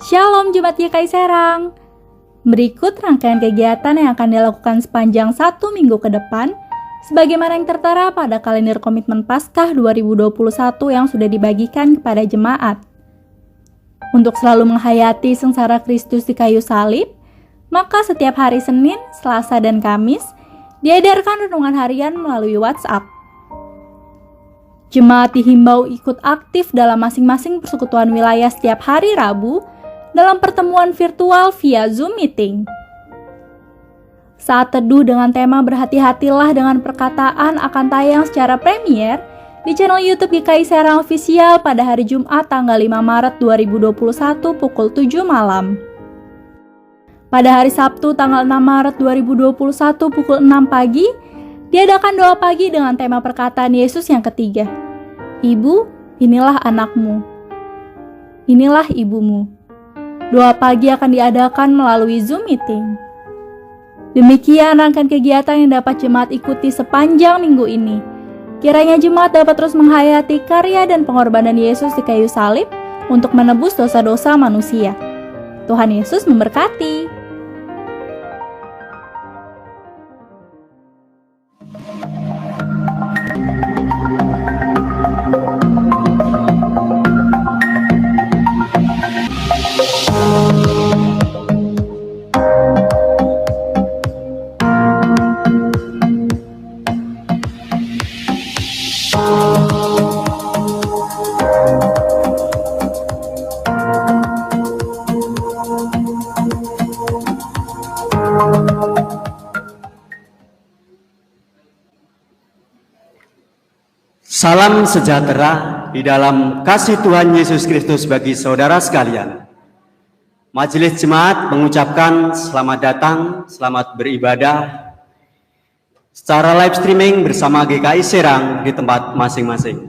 Shalom Jemaat GKI Serang. Berikut rangkaian kegiatan yang akan dilakukan sepanjang 1 minggu ke depan, sebagaimana yang tertera pada kalender komitmen Paskah 2021 yang sudah dibagikan kepada jemaat. Untuk selalu menghayati sengsara Kristus di kayu salib, maka setiap hari Senin, Selasa, dan Kamis diedarkan renungan harian melalui WhatsApp. Jemaat dihimbau ikut aktif dalam masing-masing persekutuan wilayah setiap hari Rabu dalam pertemuan virtual via Zoom Meeting. Saat teduh dengan tema berhati-hatilah dengan perkataan akan tayang secara premier di channel YouTube GKI Serang Official pada hari Jumat tanggal 5 Maret 2021 pukul 7 malam. Pada hari Sabtu tanggal 6 Maret 2021 pukul 6 pagi, diadakan doa pagi dengan tema perkataan Yesus yang ketiga. Ibu, inilah anakmu. Inilah ibumu. Doa pagi akan diadakan melalui Zoom Meeting. Demikian rangkaian kegiatan yang dapat jemaat ikuti sepanjang minggu ini. Kiranya jemaat dapat terus menghayati karya dan pengorbanan Yesus di kayu salib untuk menebus dosa-dosa manusia. Tuhan Yesus memberkati. Salam sejahtera di dalam kasih Tuhan Yesus Kristus bagi saudara sekalian. Majelis Jemaat mengucapkan selamat datang, selamat beribadah secara live streaming bersama GKI Serang di tempat masing-masing.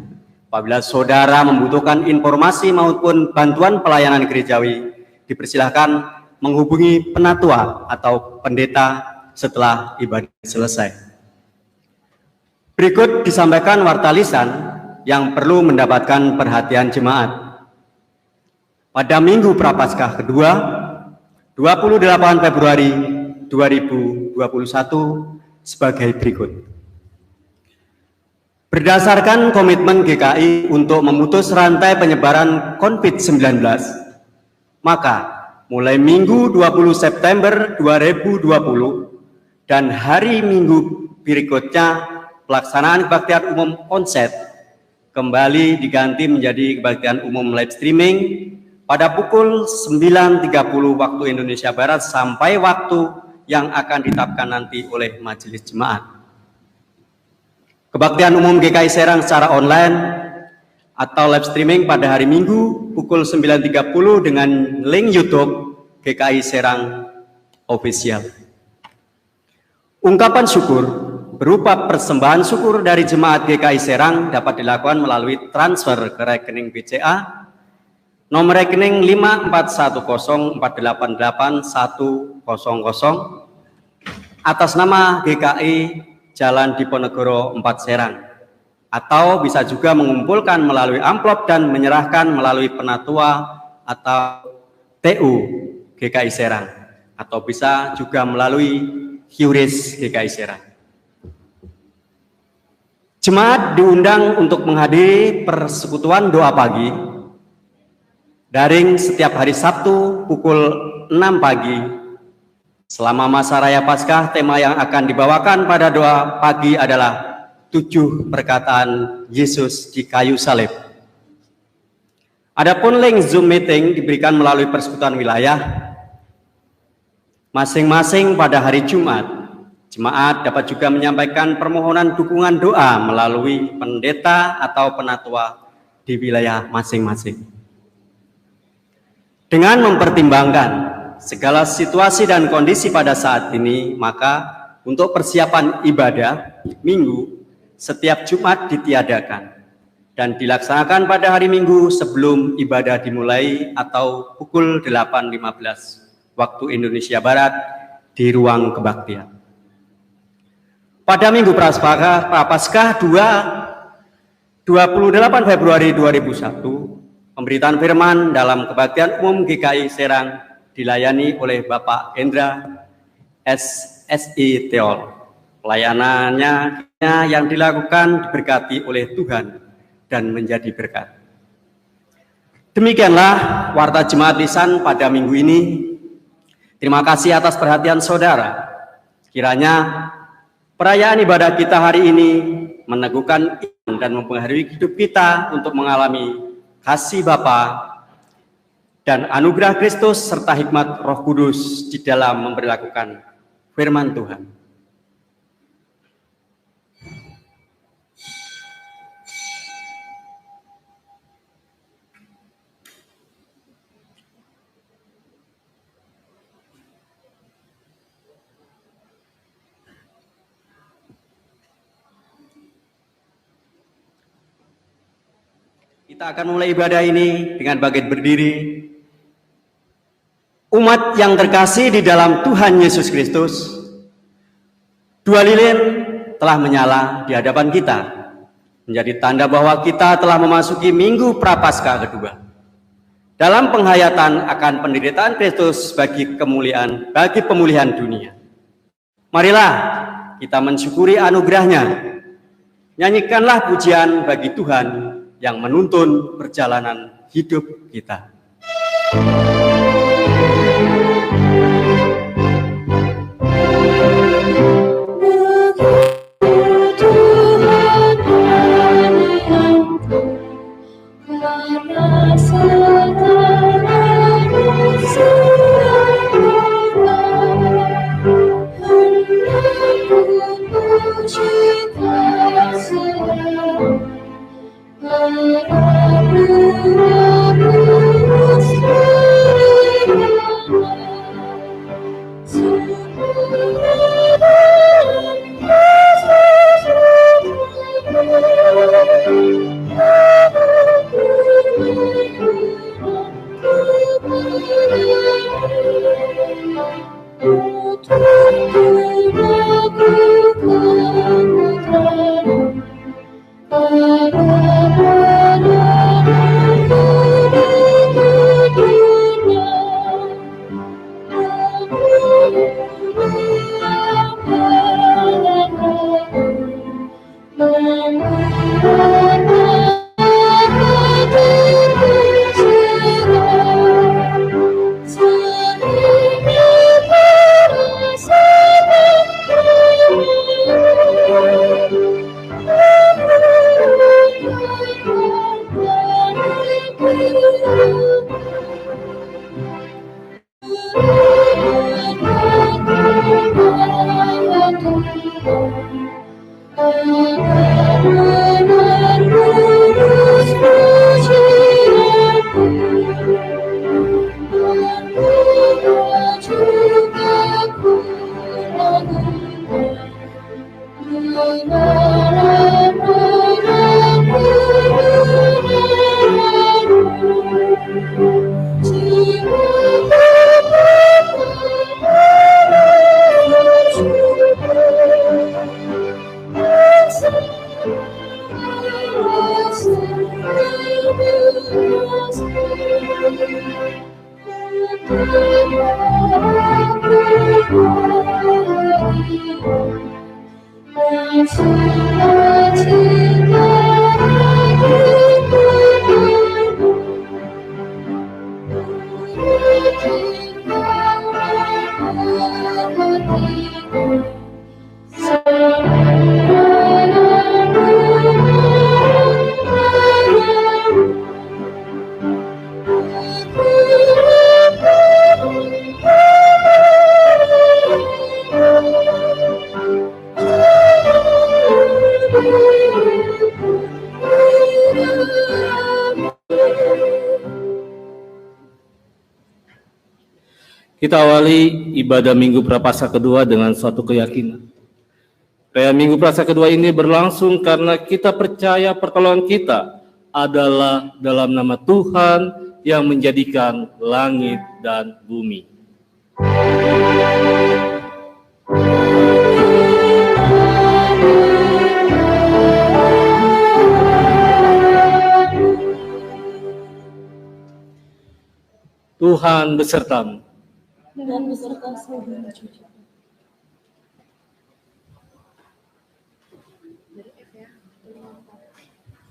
Apabila saudara membutuhkan informasi maupun bantuan pelayanan gerejawi, dipersilahkan menghubungi penatua atau pendeta setelah ibadah selesai. Berikut disampaikan warta lisan yang perlu mendapatkan perhatian jemaat. Pada Minggu Prapaskah kedua, 28 Februari 2021 sebagai berikut. Berdasarkan komitmen GKI untuk memutus rantai penyebaran COVID-19, maka mulai Minggu 20 September 2020 dan hari Minggu berikutnya pelaksanaan kebaktian umum onset kembali diganti menjadi kebaktian umum live streaming pada pukul 9.30 waktu Indonesia Barat sampai waktu yang akan ditetapkan nanti oleh Majelis Jemaat. Kebaktian umum GKI Serang secara online atau live streaming pada hari Minggu pukul 9.30 dengan link YouTube GKI Serang Official. Ungkapan syukur berupa persembahan syukur dari jemaat GKI Serang dapat dilakukan melalui transfer ke rekening BCA nomor rekening 54104881000 atas nama GKI Jalan Diponegoro 4 Serang, atau bisa juga mengumpulkan melalui amplop dan menyerahkan melalui penatua atau TU GKI Serang, atau bisa juga melalui QRIS GKI Serang. Jemaat diundang untuk menghadiri persekutuan doa pagi daring setiap hari Sabtu pukul 6 pagi. Selama masa Raya Paskah, tema yang akan dibawakan pada doa pagi adalah 7 perkataan Yesus di kayu salib. Adapun link Zoom Meeting diberikan melalui persekutuan wilayah masing-masing pada hari Jumat. Jemaat dapat juga menyampaikan permohonan dukungan doa melalui pendeta atau penatua di wilayah masing-masing. Dengan mempertimbangkan segala situasi dan kondisi pada saat ini, maka untuk persiapan ibadah Minggu setiap Jumat ditiadakan dan dilaksanakan pada hari Minggu sebelum ibadah dimulai atau pukul 8.15 waktu Indonesia Barat di ruang kebaktian. Pada Minggu Prapaskah 28 Februari 2001 Pemberitaan firman dalam Kebaktian Umum GKI Serang dilayani oleh Bapak Hendra SSI Teol. Pelayanannya yang dilakukan diberkati oleh Tuhan dan menjadi berkat. Demikianlah Warta Jemaat Lisan pada minggu ini. Terima kasih atas perhatian saudara. Kiranya perayaan ibadah kita hari ini meneguhkan iman dan mempengaruhi hidup kita untuk mengalami kasih Bapa dan anugerah Kristus serta hikmat Roh Kudus di dalam memberlakukan firman Tuhan. Kita akan mulai ibadah ini dengan bangkit berdiri. Umat yang terkasih di dalam Tuhan Yesus Kristus, 2 lilin telah menyala di hadapan kita, menjadi tanda bahwa kita telah memasuki Minggu Prapaskah kedua. Dalam penghayatan akan penderitaan Kristus bagi pemulihan dunia. Marilah kita mensyukuri anugerahnya. Nyanyikanlah pujian bagi Tuhan yang menuntun perjalanan hidup kita. Kita awali ibadah Minggu Prapaskah kedua dengan suatu keyakinan. Perayaan Minggu Prapaskah kedua ini berlangsung karena kita percaya pertolongan kita adalah dalam nama Tuhan yang menjadikan langit dan bumi. Tuhan besertamu. Dan beserta saudara juga.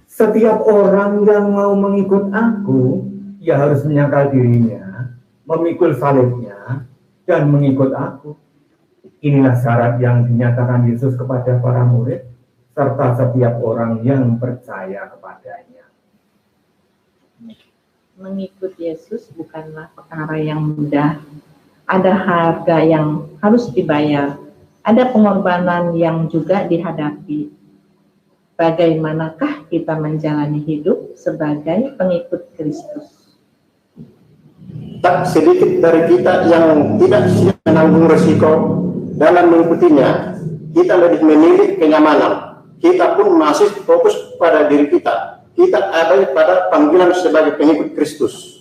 Setiap orang yang mau mengikut aku, ia harus menyangkal dirinya, memikul salibnya, dan mengikut aku. Inilah syarat yang dinyatakan Yesus kepada para murid, serta setiap orang yang percaya kepadanya. Mengikut Yesus bukanlah perkara yang mudah. Ada harga yang harus dibayar. Ada pengorbanan yang juga dihadapi. Bagaimanakah kita menjalani hidup sebagai pengikut Kristus? Tak sedikit dari kita yang tidak siap menanggung resiko dalam mengikutinya. Kita lebih memilih kenyamanan. Kita pun masih fokus pada diri kita. Kita abai pada panggilan sebagai pengikut Kristus.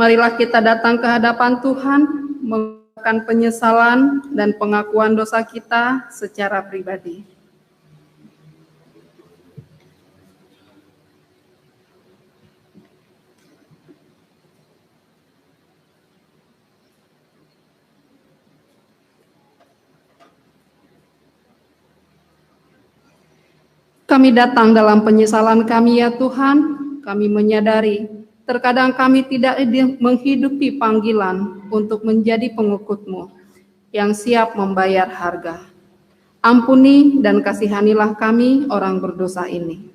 Marilah kita datang ke hadapan Tuhan, mengucapkan penyesalan dan pengakuan dosa kita secara pribadi. Kami datang dalam penyesalan kami ya Tuhan, kami menyadari terkadang kami tidak menghidupi panggilan untuk menjadi pengikut-Mu yang siap membayar harga. Ampuni dan kasihanilah kami orang berdosa ini.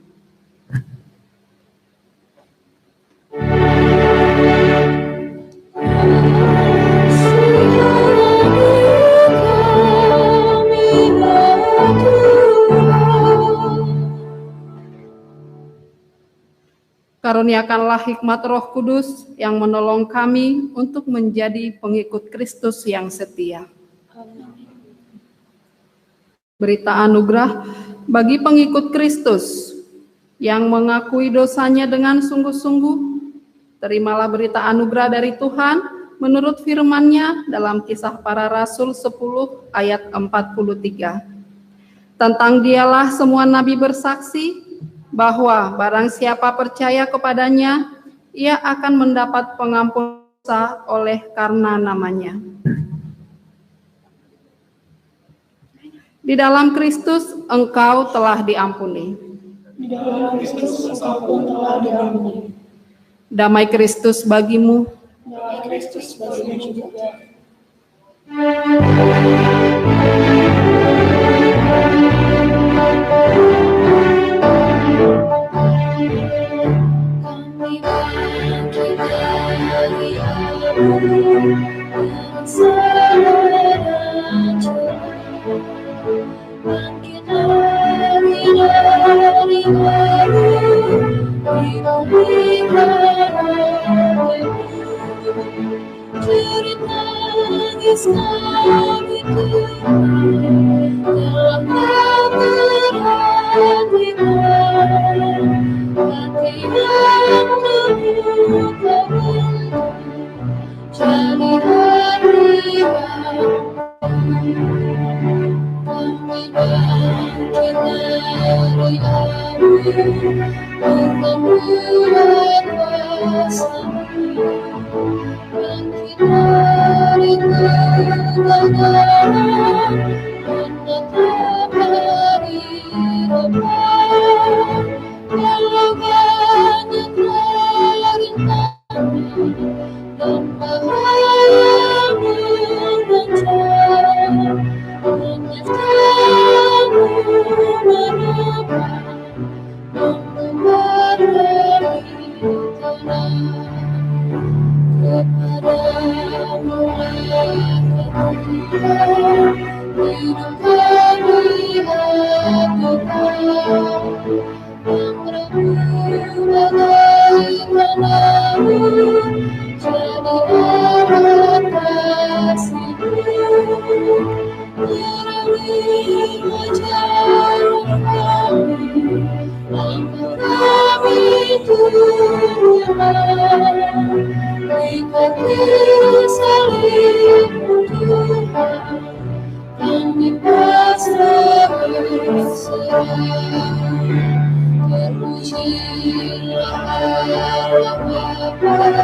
Karuniakanlah hikmat Roh Kudus yang menolong kami untuk menjadi pengikut Kristus yang setia. Berita anugerah bagi pengikut Kristus yang mengakui dosanya dengan sungguh-sungguh. Terimalah berita anugerah dari Tuhan menurut firman-Nya dalam Kisah Para Rasul 10 ayat 43. Tentang dialah semua nabi bersaksi bahwa barang siapa percaya kepadanya, ia akan mendapat pengampunan dosa oleh karena namanya. Di dalam Kristus engkau telah diampuni. Di dalam Kristus engkau pun telah diampuni. Damai Kristus bagimu. Damai Kristus bagimu juga. Kami bangkit dari abu yang sedang cerah, bangkit dari baru, diberikan oleh-Mu. Jerit tangis kami Tuhan, dalam keberhatian, hati yang terluka bentuk, jadi hari yang kami bangkit dari abu, untuk buat kuasa-Mu. Bangkit dari kegagalan, menatap hari depan. Walau banyak rintangan dan bahaya mengancam, menyertamu menopang, membuat kami tenang. Kepadamu lah Tuhan, hidup kami adukan, yang rapuh bagaimana-Mu, jadi alat kasih-Mu. Terangi wajah kami, langkah kami Tuhan, ikuti salib-Mu Tuhan, kami pasrah berserah. Terpujilah Allah Bapa,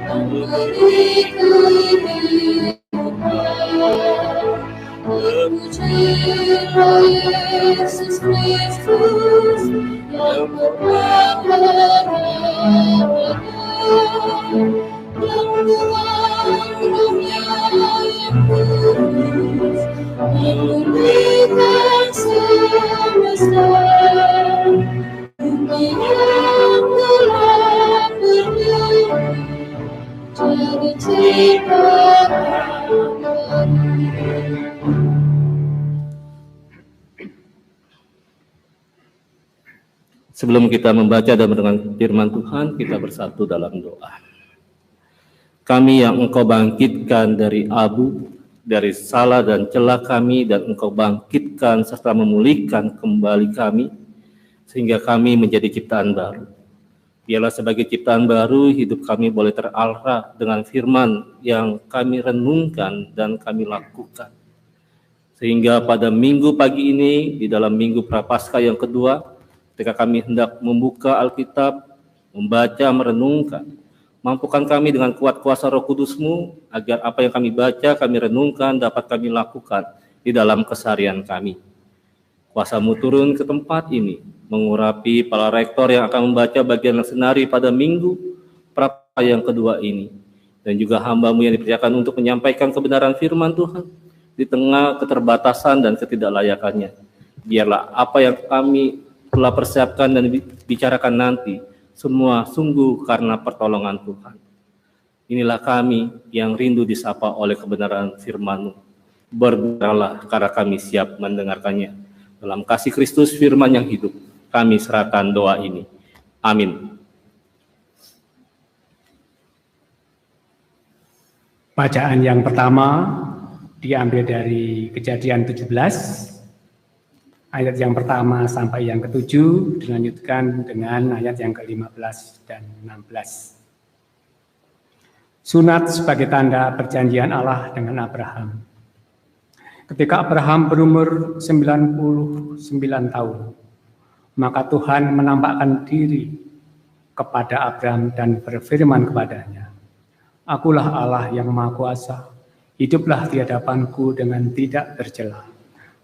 memberi kehidupan. Terpujilah Yesus Kristus, yang berpengalaman dan ruang-ruangnya yang kudus, memulihkan semesta. Bumi yang telah berdiri jadi ciptaan baru. Sebelum kita membaca dan mendengar firman Tuhan, kita bersatu dalam doa. Kami yang Engkau bangkitkan dari abu, dari salah dan celah kami, dan Engkau bangkitkan serta memulihkan kembali kami, sehingga kami menjadi ciptaan baru. Biarlah sebagai ciptaan baru, hidup kami boleh terarah dengan firman yang kami renungkan dan kami lakukan. Sehingga pada minggu pagi ini, di dalam minggu Prapaskah yang kedua, ketika kami hendak membuka Alkitab, membaca, merenungkan, mampukan kami dengan kuat kuasa Roh Kudus-Mu, agar apa yang kami baca, kami renungkan, dapat kami lakukan di dalam keseharian kami. Kuasa-Mu turun ke tempat ini, mengurapi para rektor yang akan membaca bagian leksenari pada minggu Prapaskah yang kedua ini, dan juga hamba-Mu yang dipercayakan untuk menyampaikan kebenaran firman Tuhan di tengah keterbatasan dan ketidaklayakannya. Biarlah apa yang kami telah persiapkan dan bicarakan nanti semua sungguh karena pertolongan Tuhan. Inilah kami yang rindu disapa oleh kebenaran firman-Mu. Berdoalah karena kami siap mendengarkannya. Dalam kasih Kristus firman yang hidup, kami serahkan doa ini. Amin. Bacaan yang pertama diambil dari Kejadian 17, ayat yang pertama sampai yang ke-7, dilanjutkan dengan ayat yang ke-15 dan 16. Sunat sebagai tanda perjanjian Allah dengan Abraham. Ketika Abraham berumur 99 tahun, maka Tuhan menampakkan diri kepada Abraham dan berfirman kepadanya, "Akulah Allah yang Maha Kuasa, hiduplah di hadapanku dengan tidak tercela.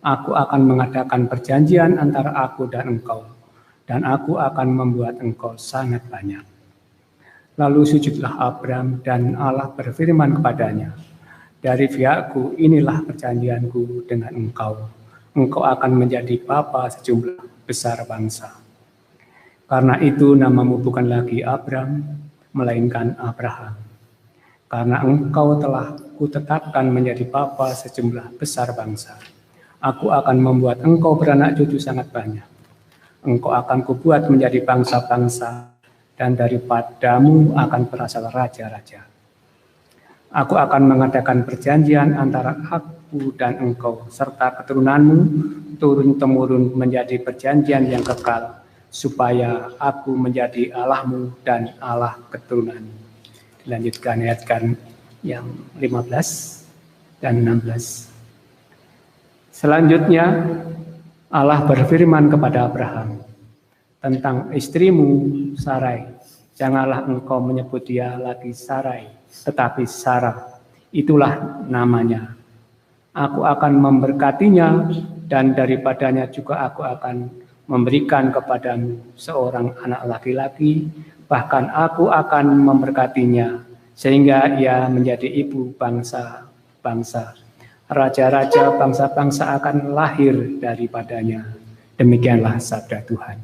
Aku akan mengadakan perjanjian antara aku dan engkau, dan aku akan membuat engkau sangat banyak." Lalu sujudlah Abraham dan Allah berfirman kepadanya, "Dari pihakku inilah perjanjianku dengan engkau. Engkau akan menjadi bapa sejumlah besar bangsa." Karena itu namamu bukan lagi Abram, melainkan Abraham. Karena engkau telah kutetapkan menjadi bapa sejumlah besar bangsa. Aku akan membuat engkau beranak cucu sangat banyak. Engkau akan kubuat menjadi bangsa-bangsa, dan daripadamu akan berasal raja-raja. Aku akan mengadakan perjanjian antara aku dan engkau, serta keturunanmu turun-temurun menjadi perjanjian yang kekal, supaya aku menjadi Allahmu dan Allah keturunanmu. Dilanjutkan ayatkan yang 15 dan 16. Selanjutnya, Allah berfirman kepada Abraham tentang istrimu Sarai. Janganlah engkau menyebut dia lagi Sarai, tetapi Sarah, itulah namanya. Aku akan memberkatinya, dan daripadanya juga aku akan memberikan kepadamu seorang anak laki-laki, bahkan aku akan memberkatinya, sehingga ia menjadi ibu bangsa-bangsa. Raja-raja bangsa-bangsa akan lahir daripadanya. Demikianlah sabda Tuhan.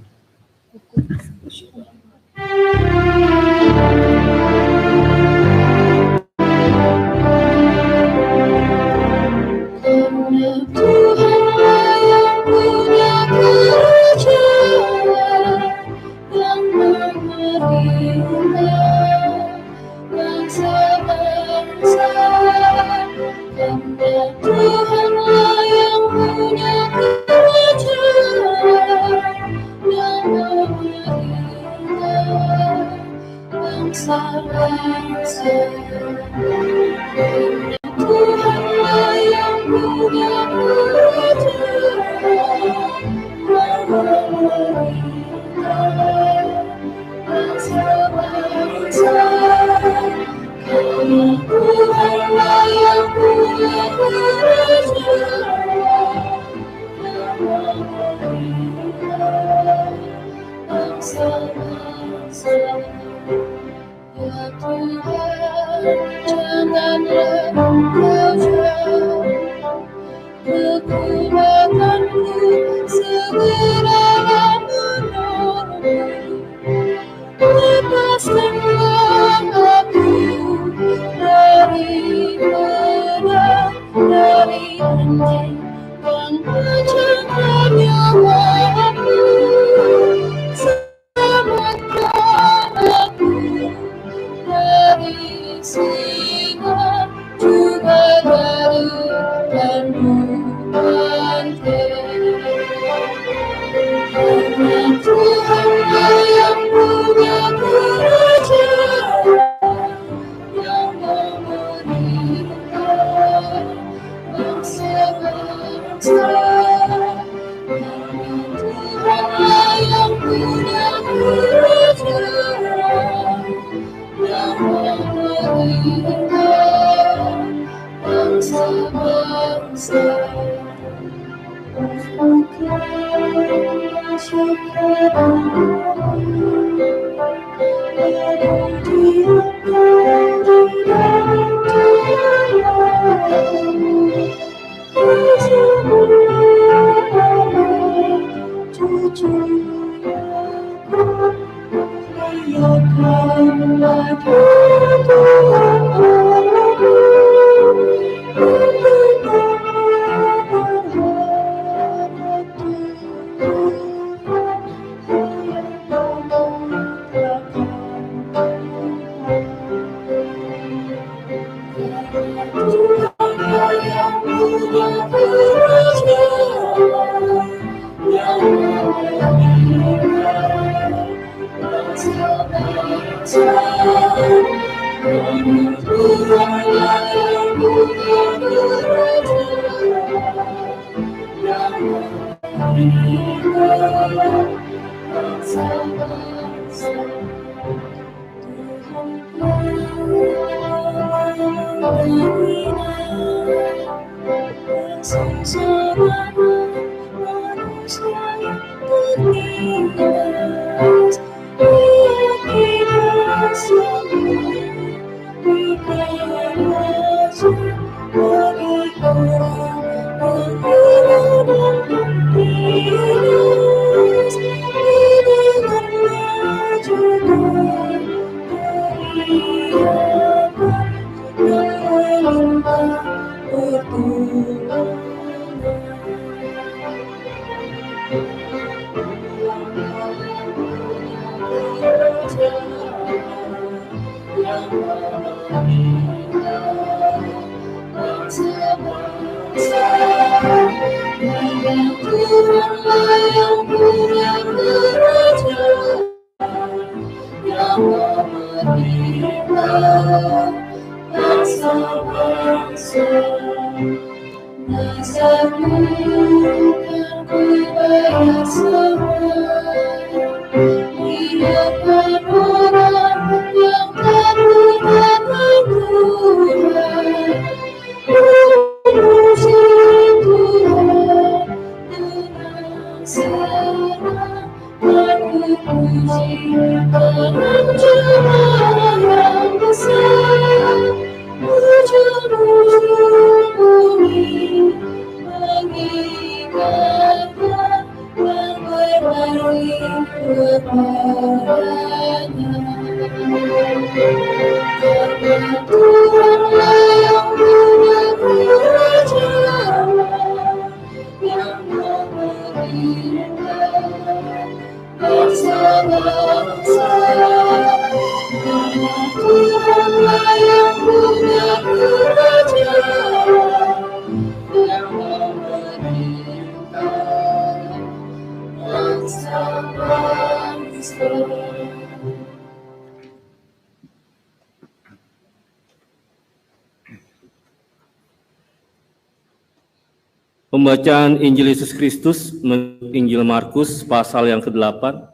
Pembacaan Injil Yesus Kristus menurut Injil Markus pasal yang ke-8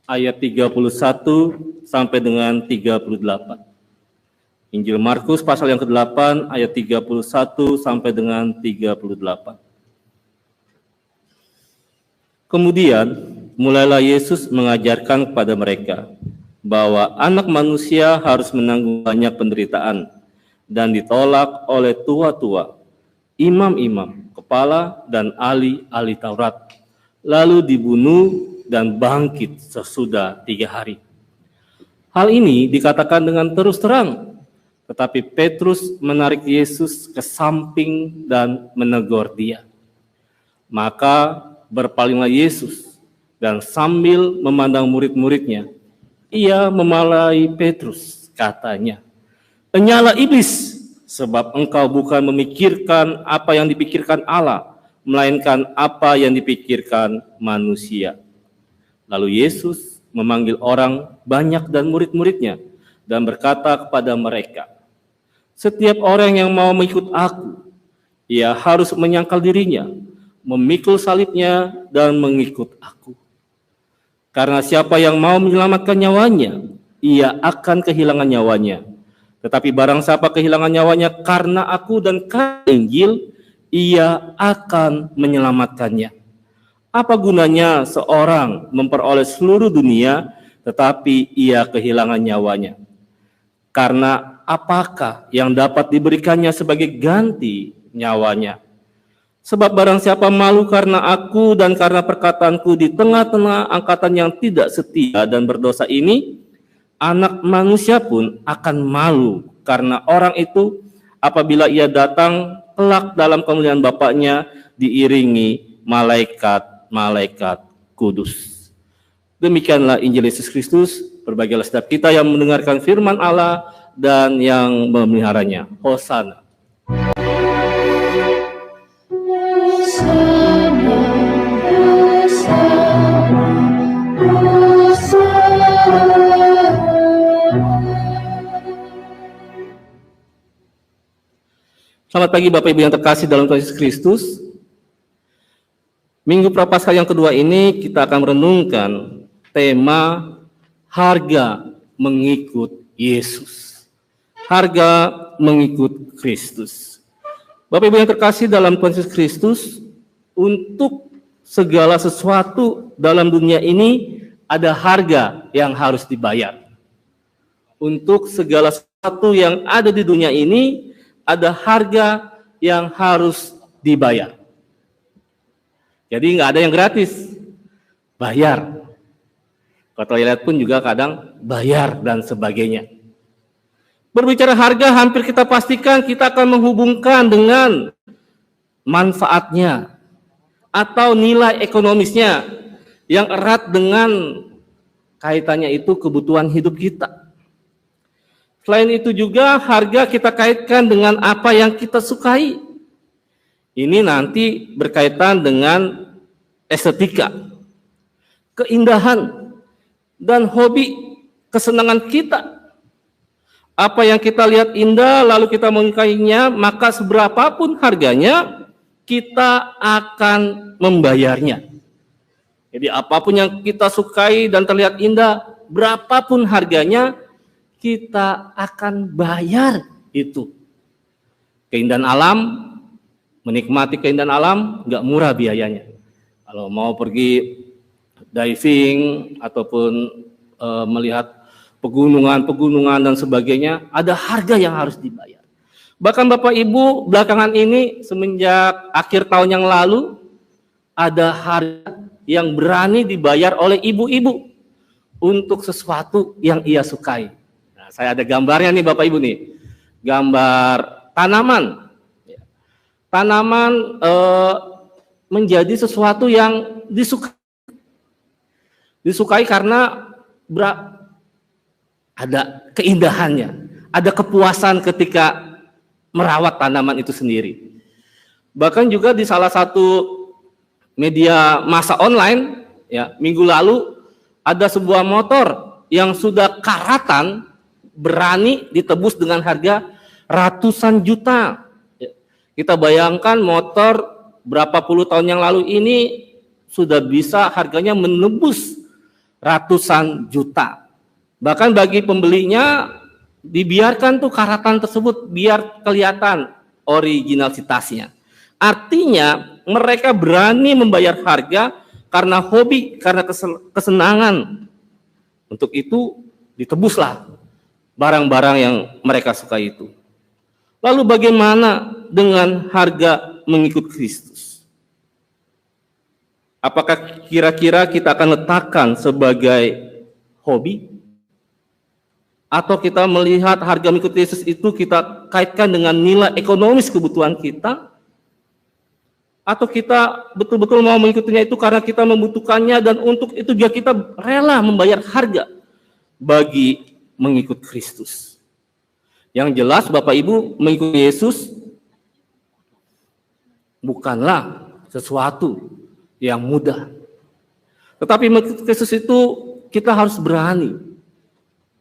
ayat 31 sampai dengan 38. Injil Markus pasal yang ke-8 ayat 31 sampai dengan 38. Kemudian mulailah Yesus mengajarkan kepada mereka bahwa anak manusia harus menanggung banyak penderitaan dan ditolak oleh tua-tua, imam-imam, kepala dan ahli-ahli Taurat, lalu dibunuh dan bangkit sesudah 3 hari. Hal ini dikatakan dengan terus terang, tetapi Petrus menarik Yesus ke samping dan menegur dia. Maka berpalinglah Yesus dan sambil memandang murid-muridnya, ia memalai Petrus, katanya, "Enyalah iblis, sebab engkau bukan memikirkan apa yang dipikirkan Allah, melainkan apa yang dipikirkan manusia." Lalu Yesus memanggil orang banyak dan murid-muridnya dan berkata kepada mereka, "Setiap orang yang mau mengikut aku, ia harus menyangkal dirinya, memikul salibnya dan mengikut aku. Karena siapa yang mau menyelamatkan nyawanya, ia akan kehilangan nyawanya. Tetapi barang siapa kehilangan nyawanya karena aku dan karena Injil, ia akan menyelamatkannya. Apa gunanya seorang memperoleh seluruh dunia, tetapi ia kehilangan nyawanya? Karena apakah yang dapat diberikannya sebagai ganti nyawanya? Sebab barang siapa malu karena aku dan karena perkataanku di tengah-tengah angkatan yang tidak setia dan berdosa ini, Anak manusia pun akan malu karena orang itu apabila ia datang kelak dalam kemuliaan Bapaknya diiringi malaikat-malaikat kudus." Demikianlah Injil Yesus Kristus. Berbahagialah setiap kita yang mendengarkan firman Allah dan yang memeliharanya. Hosana. Selamat pagi Bapak Ibu yang terkasih dalam Tuhan Yesus Kristus. Minggu Prapaskah yang kedua ini kita akan merenungkan tema harga mengikut Yesus. Harga mengikut Kristus. Bapak Ibu yang terkasih dalam Tuhan Yesus Kristus, untuk segala sesuatu dalam dunia ini ada harga yang harus dibayar. Untuk segala sesuatu yang ada di dunia ini ada harga yang harus dibayar. Jadi nggak ada yang gratis, bayar. Ke toilet pun juga kadang bayar dan sebagainya. Berbicara harga, hampir kita pastikan kita akan menghubungkan dengan manfaatnya atau nilai ekonomisnya yang erat dengan kaitannya itu kebutuhan hidup kita. Selain itu juga harga kita kaitkan dengan apa yang kita sukai. Ini nanti berkaitan dengan estetika, keindahan, dan hobi, kesenangan kita. Apa yang kita lihat indah lalu kita menyukainya, maka seberapapun harganya kita akan membayarnya. Jadi apapun yang kita sukai dan terlihat indah, berapapun harganya kita akan bayar itu. Keindahan alam, menikmati keindahan alam nggak murah biayanya. Kalau mau pergi diving ataupun melihat pegunungan dan sebagainya, ada harga yang harus dibayar. Bahkan Bapak Ibu, belakangan ini semenjak akhir tahun yang lalu, ada harga yang berani dibayar oleh ibu-ibu untuk sesuatu yang ia sukai. Nah, saya ada gambarnya nih Bapak Ibu nih, gambar tanaman. Tanaman menjadi sesuatu yang disukai karena ada keindahannya, ada kepuasan ketika merawat tanaman itu sendiri. Bahkan juga di salah satu media massa online, ya, minggu lalu ada sebuah motor yang sudah karatan berani ditebus dengan harga ratusan juta. Kita bayangkan motor berapa puluh tahun yang lalu ini sudah bisa harganya menembus ratusan juta. Bahkan bagi pembelinya dibiarkan tuh karatan tersebut biar kelihatan originalitasnya. Artinya mereka berani membayar harga karena hobi, karena kesenangan. Untuk itu ditebuslah barang-barang yang mereka suka itu. Lalu bagaimana dengan harga mengikut Kristus? Apakah kira-kira kita akan letakkan sebagai hobi? Atau kita melihat harga mengikut Yesus itu kita kaitkan dengan nilai ekonomis kebutuhan kita? Atau kita betul-betul mau mengikutinya itu karena kita membutuhkannya dan untuk itu juga kita rela membayar harga bagi mengikut Kristus? Yang jelas Bapak Ibu, mengikuti Yesus bukanlah sesuatu yang mudah. Tetapi mengikut Kristus itu kita harus berani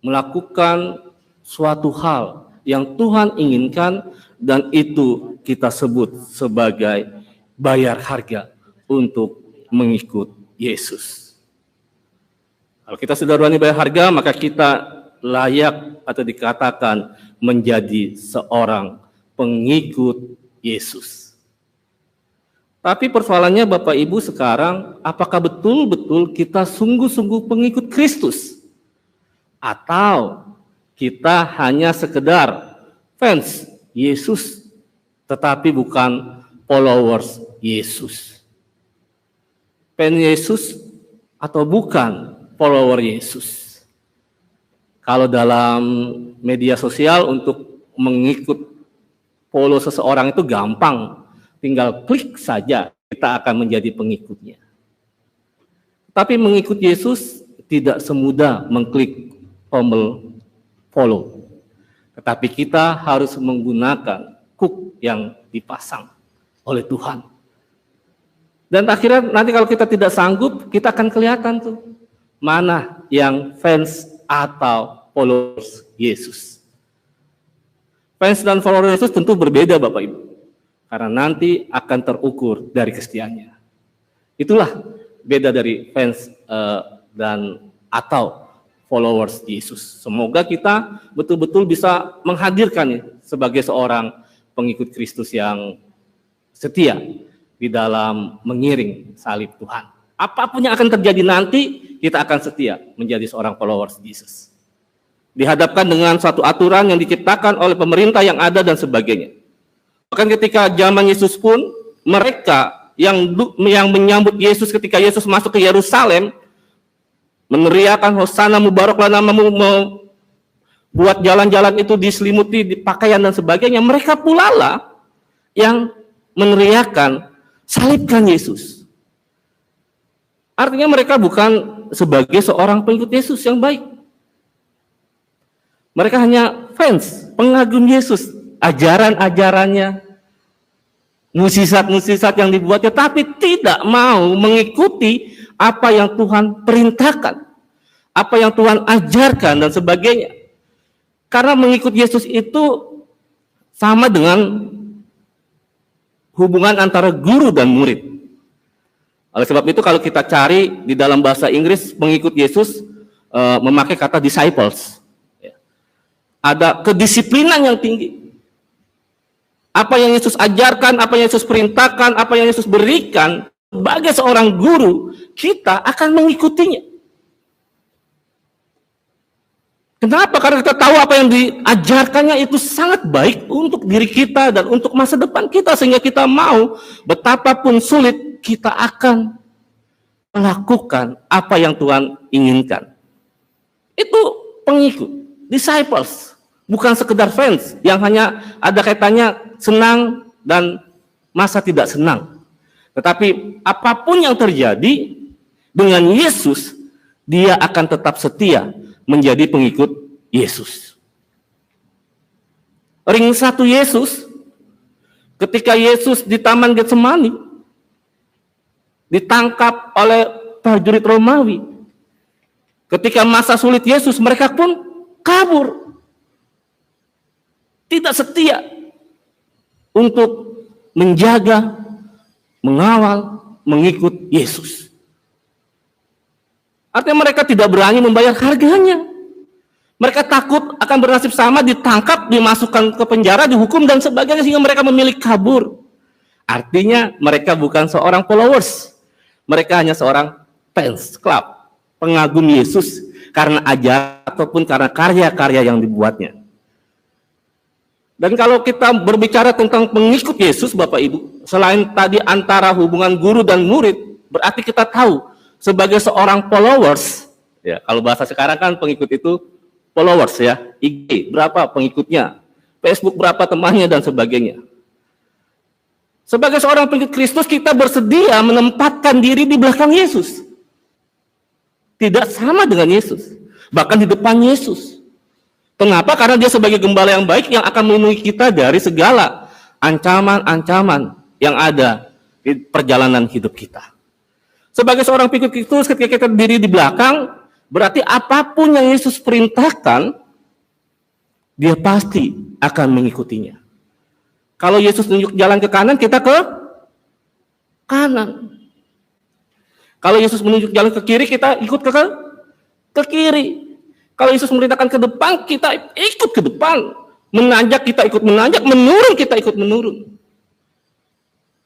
melakukan suatu hal yang Tuhan inginkan, dan itu kita sebut sebagai bayar harga untuk mengikut Yesus. Kalau kita sudah berani bayar harga, maka kita layak atau dikatakan menjadi seorang pengikut Yesus. Tapi persoalannya Bapak Ibu sekarang, apakah betul-betul kita sungguh-sungguh pengikut Kristus? Atau kita hanya sekedar fans Yesus, tetapi bukan followers Yesus. Fans Yesus atau bukan follower Yesus? Kalau dalam media sosial untuk mengikut follow seseorang itu gampang, tinggal klik saja kita akan menjadi pengikutnya. Tapi mengikut Yesus tidak semudah mengklik tombol follow, tetapi kita harus menggunakan hook yang dipasang oleh Tuhan. Dan akhirnya nanti kalau kita tidak sanggup, kita akan kelihatan tuh mana yang fans atau followers Yesus. Fans dan follower Yesus tentu berbeda Bapak Ibu, karena nanti akan terukur dari kesetiaannya. Itulah beda dari fans dan atau followers Yesus. Semoga kita betul-betul bisa menghadirkannya sebagai seorang pengikut Kristus yang setia di dalam mengiring salib Tuhan. Apapun yang akan terjadi nanti, kita akan setia menjadi seorang followers Yesus. Dihadapkan dengan suatu aturan yang diciptakan oleh pemerintah yang ada dan sebagainya. Bahkan ketika zaman Yesus pun, mereka yang menyambut Yesus ketika Yesus masuk ke Yerusalem, meneriakan Hosana Mubaraklah namamu, buat jalan-jalan itu diselimuti di pakaian dan sebagainya. Mereka pula lah yang meneriakan salibkan Yesus. Artinya mereka bukan sebagai seorang pengikut Yesus yang baik. Mereka hanya fans, pengagum Yesus, ajaran-ajarannya, musisat-musisat yang dibuatnya, tapi tidak mau mengikuti apa yang Tuhan perintahkan, apa yang Tuhan ajarkan dan sebagainya. Karena mengikut Yesus itu sama dengan hubungan antara guru dan murid. Oleh sebab itu kalau kita cari di dalam bahasa Inggris, pengikut Yesus memakai kata disciples. Ada kedisiplinan yang tinggi. Apa yang Yesus ajarkan, apa yang Yesus perintahkan, apa yang Yesus berikan, sebagai seorang guru, kita akan mengikutinya. Kenapa? Karena kita tahu apa yang diajarkannya itu sangat baik untuk diri kita dan untuk masa depan kita, sehingga kita mau betapapun sulit, kita akan melakukan apa yang Tuhan inginkan. Itu pengikut, disciples, bukan sekedar fans yang hanya ada kaitannya senang dan masa tidak senang. Tetapi apapun yang terjadi dengan Yesus, dia akan tetap setia menjadi pengikut Yesus. Ring satu Yesus, ketika Yesus di Taman Getsemani, ditangkap oleh prajurit Romawi. Ketika masa sulit Yesus, mereka pun kabur. Tidak setia untuk menjaga, mengawal, mengikut Yesus. Artinya mereka tidak berani membayar harganya. Mereka takut akan bernasib sama, ditangkap, dimasukkan ke penjara, dihukum dan sebagainya, sehingga mereka memilih kabur. Artinya mereka bukan seorang followers. Mereka hanya seorang fans club, pengagum Yesus karena ajaran ataupun karena karya-karya yang dibuatnya. Dan kalau kita berbicara tentang pengikut Yesus, Bapak Ibu, selain tadi antara hubungan guru dan murid, berarti kita tahu sebagai seorang followers, ya kalau bahasa sekarang kan pengikut itu followers ya, IG berapa pengikutnya, Facebook berapa temannya dan sebagainya. Sebagai seorang pengikut Kristus, kita bersedia menempatkan diri di belakang Yesus. Tidak sama dengan Yesus, bahkan di depan Yesus. Kenapa? Karena dia sebagai gembala yang baik yang akan melindungi kita dari segala ancaman-ancaman yang ada di perjalanan hidup kita. Sebagai seorang pengikut Kristus, ketika kita berdiri di belakang, berarti apapun yang Yesus perintahkan, dia pasti akan mengikutinya. Kalau Yesus tunjuk jalan ke kanan, kita ke kanan. Kalau Yesus menunjuk jalan ke kiri, kita ikut ke kiri. Kalau Yesus memerintahkan ke depan, kita ikut ke depan. Menanjak, kita ikut menanjak. Menurun, kita ikut menurun.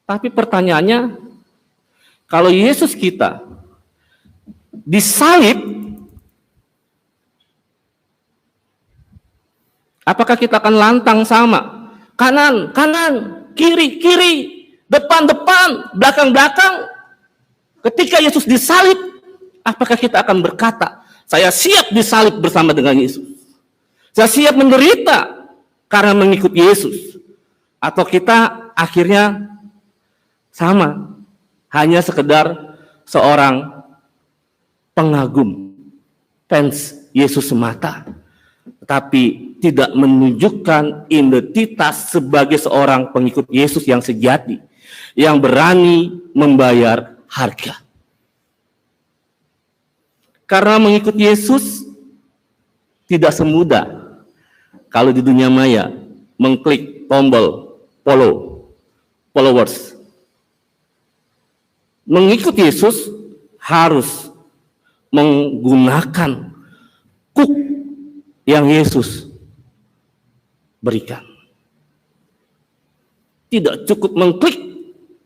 Tapi pertanyaannya, kalau Yesus kita disalib, apakah kita akan lantang sama? Kanan, kanan, kiri, kiri, depan, depan, belakang, belakang. Ketika Yesus disalib, apakah kita akan berkata, saya siap disalib bersama dengan Yesus. Saya siap menderita karena mengikut Yesus. Atau kita akhirnya sama, hanya sekedar seorang pengagum, fans Yesus semata. Tetapi tidak menunjukkan identitas sebagai seorang pengikut Yesus yang sejati, yang berani membayar harga. Karena mengikut Yesus tidak semudah kalau di dunia maya mengklik tombol followers. mengikut Yesus harus menggunakan kuk yang Yesus berikan. Tidak cukup mengklik,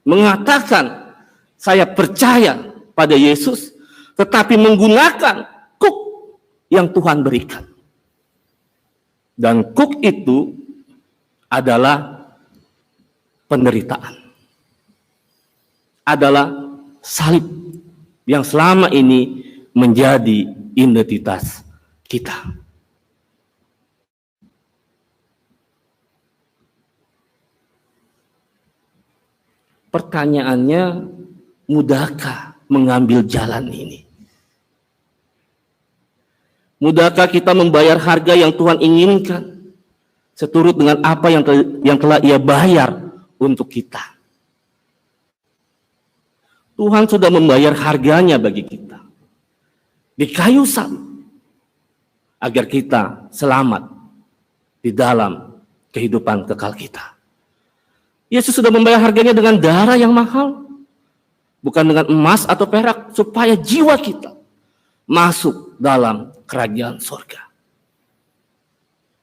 mengatakan saya percaya pada Yesus, tetapi menggunakan kuk yang Tuhan berikan. Dan kuk itu adalah penderitaan. Adalah salib yang selama ini menjadi identitas kita. Pertanyaannya, mudahkah mengambil jalan ini? Mudahkah kita membayar harga yang Tuhan inginkan seturut dengan apa yang telah Ia bayar untuk kita? Tuhan sudah membayar harganya bagi kita di kayu salib agar kita selamat di dalam kehidupan kekal kita. Yesus sudah membayar harganya dengan darah yang mahal, bukan dengan emas atau perak, supaya jiwa kita masuk dalam kerajaan surga.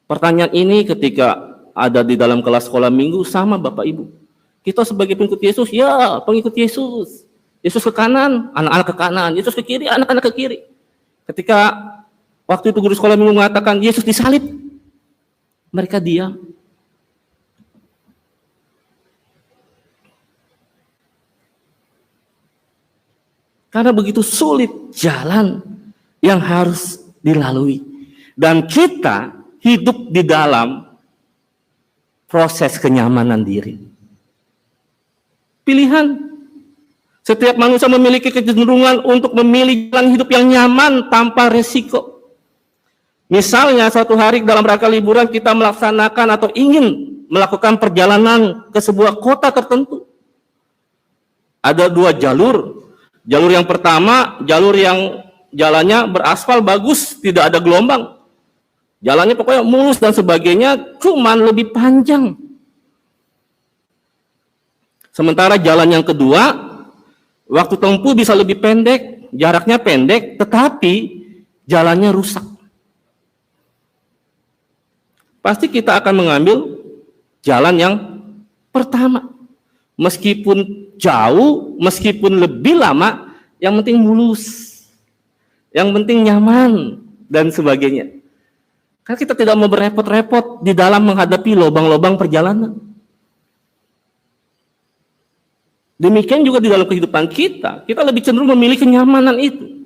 Pertanyaan ini ketika ada di dalam kelas sekolah minggu sama Bapak Ibu. Kita sebagai pengikut Yesus, ya pengikut Yesus. Yesus ke kanan, anak-anak ke kanan. Yesus ke kiri, anak-anak ke kiri. Ketika waktu itu guru sekolah minggu mengatakan Yesus disalib, mereka diam. Karena begitu sulit jalan yang harus dilalui. Dan kita hidup di dalam proses kenyamanan diri. Pilihan. Setiap manusia memiliki kecenderungan untuk memilih jalan hidup yang nyaman tanpa resiko. Misalnya suatu hari dalam rangka liburan kita melaksanakan atau ingin melakukan perjalanan ke sebuah kota tertentu. Ada 2 jalur. Jalur yang pertama, jalur yang jalannya beraspal bagus, tidak ada gelombang. Jalannya pokoknya mulus dan sebagainya, cuman lebih panjang. Sementara jalan yang kedua, waktu tempuh bisa lebih pendek, jaraknya pendek, tetapi jalannya rusak. Pasti kita akan mengambil jalan yang pertama. Meskipun jauh, meskipun lebih lama, yang penting mulus, yang penting nyaman, dan sebagainya. Karena kita tidak mau berrepot-repot di dalam menghadapi lubang-lubang perjalanan. Demikian juga di dalam kehidupan kita lebih cenderung memilih kenyamanan itu.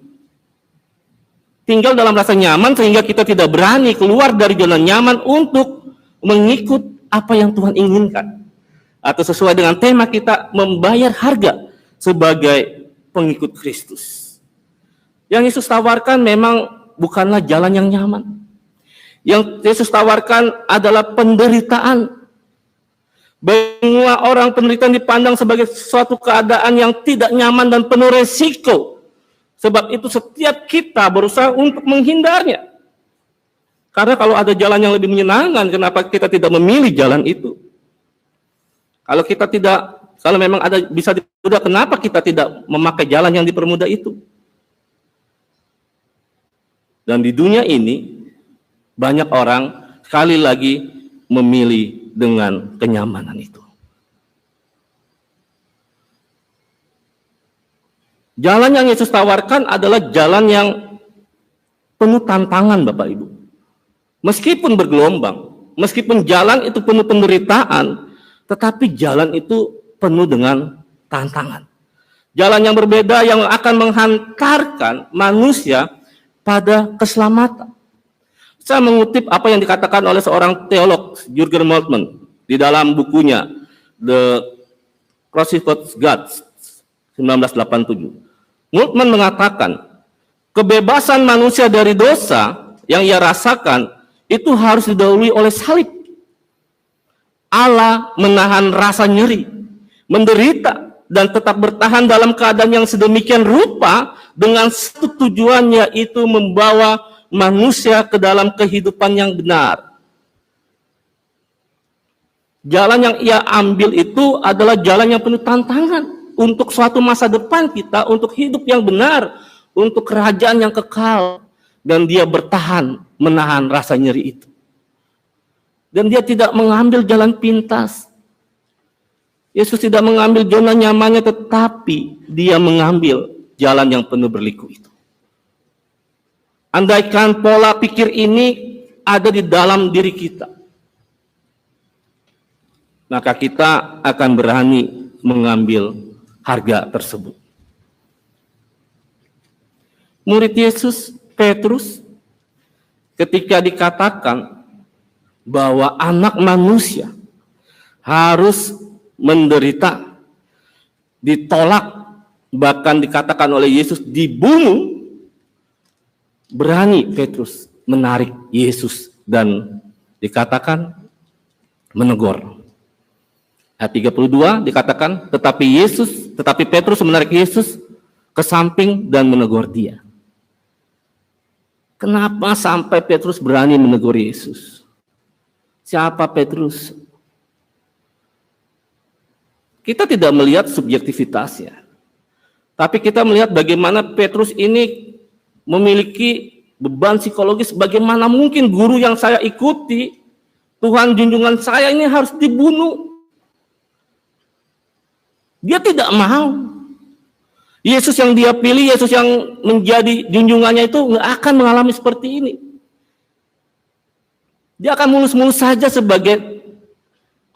Tinggal dalam rasa nyaman sehingga kita tidak berani keluar dari zona nyaman untuk mengikut apa yang Tuhan inginkan. Atau sesuai dengan tema kita, membayar harga sebagai pengikut Kristus. Yang Yesus tawarkan memang bukanlah jalan yang nyaman. Yang Yesus tawarkan adalah penderitaan. Semua orang penderitaan dipandang sebagai suatu keadaan yang tidak nyaman dan penuh resiko. Sebab itu setiap kita berusaha untuk menghindarnya. Karena kalau ada jalan yang lebih menyenangkan, kenapa kita tidak memilih jalan itu? Kalau memang ada bisa dipermudah, kenapa kita tidak memakai jalan yang dipermudah itu? Dan di dunia ini, banyak orang sekali lagi memilih dengan kenyamanan itu. Jalan yang Yesus tawarkan adalah jalan yang penuh tantangan, Bapak Ibu. Meskipun bergelombang, meskipun jalan itu penuh penderitaan, tetapi jalan itu penuh dengan tantangan. Jalan yang berbeda yang akan menghantarkan manusia pada keselamatan. Saya mengutip apa yang dikatakan oleh seorang teolog, Jürgen Moltmann, di dalam bukunya The Crucified God 1987. Moltmann mengatakan, kebebasan manusia dari dosa yang ia rasakan itu harus didahului oleh salib. Allah menahan rasa nyeri, menderita, dan tetap bertahan dalam keadaan yang sedemikian rupa dengan satu tujuan, yaitu membawa manusia ke dalam kehidupan yang benar. Jalan yang ia ambil itu adalah jalan yang penuh tantangan. untuk suatu masa depan kita, untuk hidup yang benar, untuk kerajaan yang kekal. Dan dia bertahan menahan rasa nyeri itu. Dan dia tidak mengambil jalan pintas. Yesus tidak mengambil zona nyamannya, tetapi dia mengambil jalan yang penuh berliku itu. Andaikan pola pikir ini ada di dalam diri kita, maka kita akan berani mengambil harga tersebut. Murid Yesus, Petrus, ketika dikatakan bahwa anak manusia harus menderita, ditolak, bahkan dikatakan oleh Yesus dibunuh, berani Petrus menarik Yesus dan dikatakan menegur. Ayat 32 dikatakan, tetapi Petrus menarik Yesus ke samping dan menegur dia. Kenapa sampai Petrus berani menegur Yesus? Siapa Petrus? Kita tidak melihat subjektivitasnya, tapi kita melihat bagaimana Petrus ini memiliki beban psikologis. Bagaimana mungkin guru yang saya ikuti, Tuhan junjungan saya ini harus dibunuh? Dia tidak mau. Yesus yang dia pilih, Yesus yang menjadi junjungannya itu nggak akan mengalami seperti ini. Dia akan mulus-mulus saja sebagai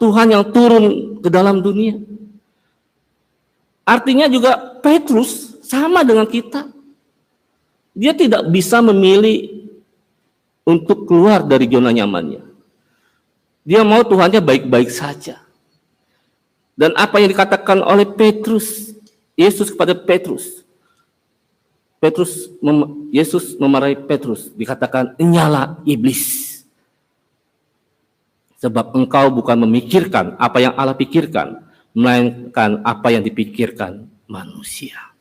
Tuhan yang turun ke dalam dunia. Artinya juga Petrus sama dengan kita. Dia tidak bisa memilih untuk keluar dari zona nyamannya. Dia mau Tuhannya baik-baik saja. Dan apa yang dikatakan oleh Petrus, Yesus kepada Petrus, Yesus memarahi Petrus, dikatakan, "Nyala iblis. Sebab engkau bukan memikirkan apa yang Allah pikirkan, melainkan apa yang dipikirkan manusia."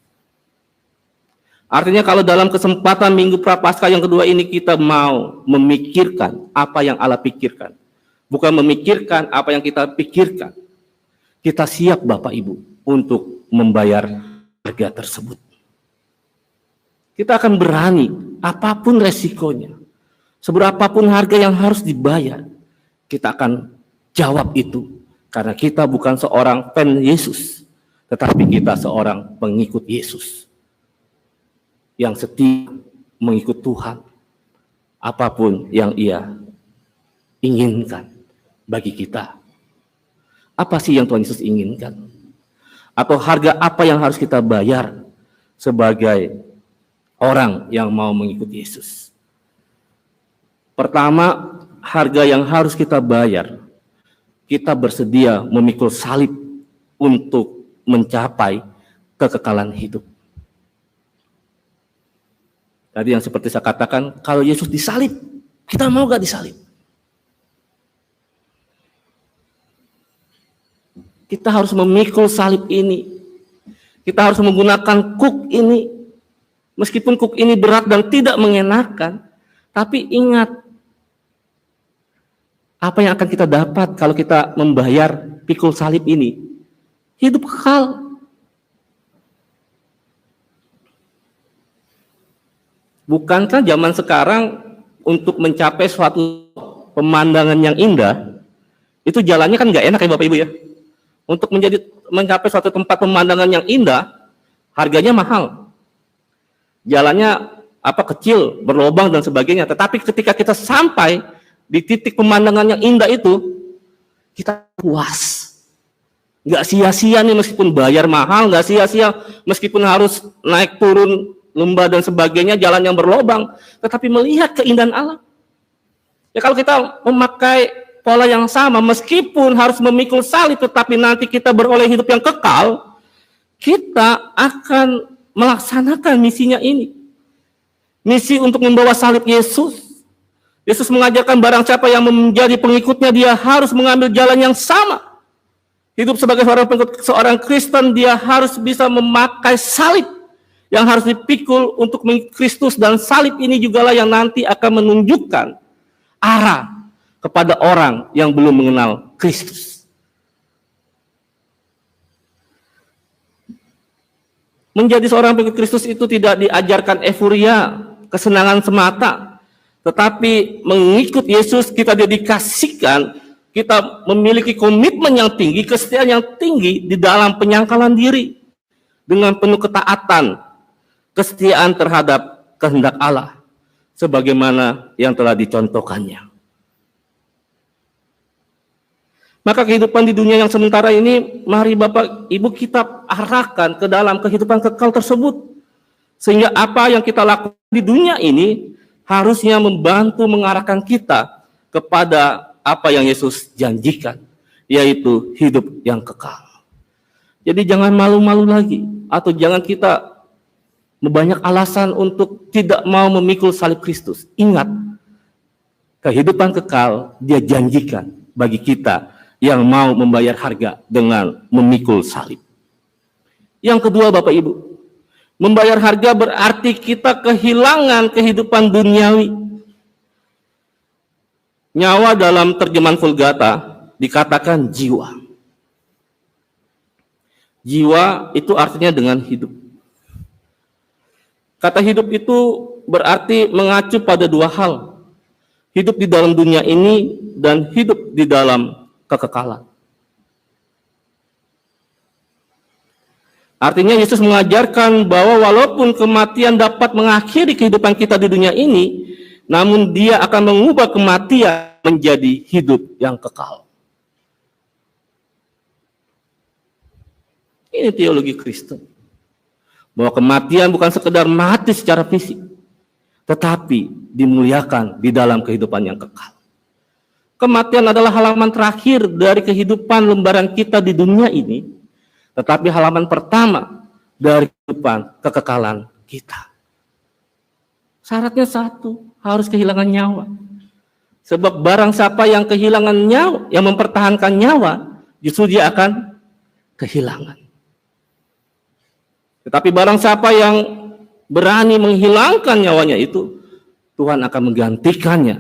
Artinya kalau dalam kesempatan Minggu Prapaskah yang kedua ini kita mau memikirkan apa yang Allah pikirkan, bukan memikirkan apa yang kita pikirkan, kita siap Bapak Ibu untuk membayar harga tersebut. Kita akan berani apapun resikonya, seberapapun harga yang harus dibayar, kita akan jawab itu, karena kita bukan seorang fan Yesus, tetapi kita seorang pengikut Yesus yang setia mengikut Tuhan apapun yang Ia inginkan bagi kita. Apa sih yang Tuhan Yesus inginkan? Atau harga apa yang harus kita bayar sebagai orang yang mau mengikut Yesus? Pertama, harga yang harus kita bayar, kita bersedia memikul salib untuk mencapai kekekalan hidup. Tadi yang seperti saya katakan, kalau Yesus disalib, kita mau gak disalib? Kita harus memikul salib ini. Kita harus menggunakan kuk ini. Meskipun kuk ini berat dan tidak mengenakan, tapi ingat, apa yang akan kita dapat kalau kita membayar pikul salib ini? Hidup kekal. Bukankah zaman sekarang untuk mencapai suatu pemandangan yang indah, itu jalannya kan nggak enak ya Bapak Ibu ya? Untuk mencapai suatu tempat pemandangan yang indah, harganya mahal. Jalannya kecil, berlobang dan sebagainya. Tetapi ketika kita sampai di titik pemandangan yang indah itu, kita puas. Nggak sia-sia nih meskipun bayar mahal, nggak sia-sia meskipun harus naik turun lembah dan sebagainya, jalan yang berlobang, tetapi melihat keindahan alam. Ya kalau kita memakai pola yang sama, meskipun harus memikul salib, tetapi nanti kita beroleh hidup yang kekal, kita akan melaksanakan misinya ini. Misi untuk membawa salib Yesus. Yesus mengajarkan barang siapa yang menjadi pengikutnya, dia harus mengambil jalan yang sama. Hidup sebagai seorang Kristen, dia harus bisa memakai salib yang harus dipikul untuk mengikut Kristus, dan salib ini jugalah yang nanti akan menunjukkan arah kepada orang yang belum mengenal Kristus. Menjadi seorang pengikut Kristus itu tidak diajarkan euforia, kesenangan semata, tetapi mengikut Yesus kita dedikasikan, kita memiliki komitmen yang tinggi, kesetiaan yang tinggi di dalam penyangkalan diri dengan penuh ketaatan, kesetiaan terhadap kehendak Allah sebagaimana yang telah dicontohkannya. Maka kehidupan di dunia yang sementara ini, mari Bapak Ibu kita arahkan ke dalam kehidupan kekal tersebut. Sehingga apa yang kita lakukan di dunia ini harusnya membantu mengarahkan kita kepada apa yang Yesus janjikan, yaitu hidup yang kekal. Jadi jangan malu-malu lagi, atau jangan kita banyak alasan untuk tidak mau memikul salib Kristus. Ingat, kehidupan kekal Dia janjikan bagi kita yang mau membayar harga dengan memikul salib. Yang kedua Bapak Ibu, membayar harga berarti kita kehilangan kehidupan duniawi. Nyawa dalam terjemahan Vulgata dikatakan jiwa. Jiwa itu artinya dengan hidup. Kata hidup itu berarti mengacu pada dua hal. Hidup di dalam dunia ini dan hidup di dalam kekekalan. Artinya Yesus mengajarkan bahwa walaupun kematian dapat mengakhiri kehidupan kita di dunia ini, namun Dia akan mengubah kematian menjadi hidup yang kekal. Ini teologi Kristen. Bahwa kematian bukan sekedar mati secara fisik, tetapi dimuliakan di dalam kehidupan yang kekal. Kematian adalah halaman terakhir dari kehidupan lembaran kita di dunia ini, tetapi halaman pertama dari kehidupan kekekalan kita. Syaratnya satu, harus kehilangan nyawa. Sebab barang siapa yang kehilangan nyawa, yang mempertahankan nyawa, justru dia akan kehilangan. Tetapi barang siapa yang berani menghilangkan nyawanya itu, Tuhan akan menggantikannya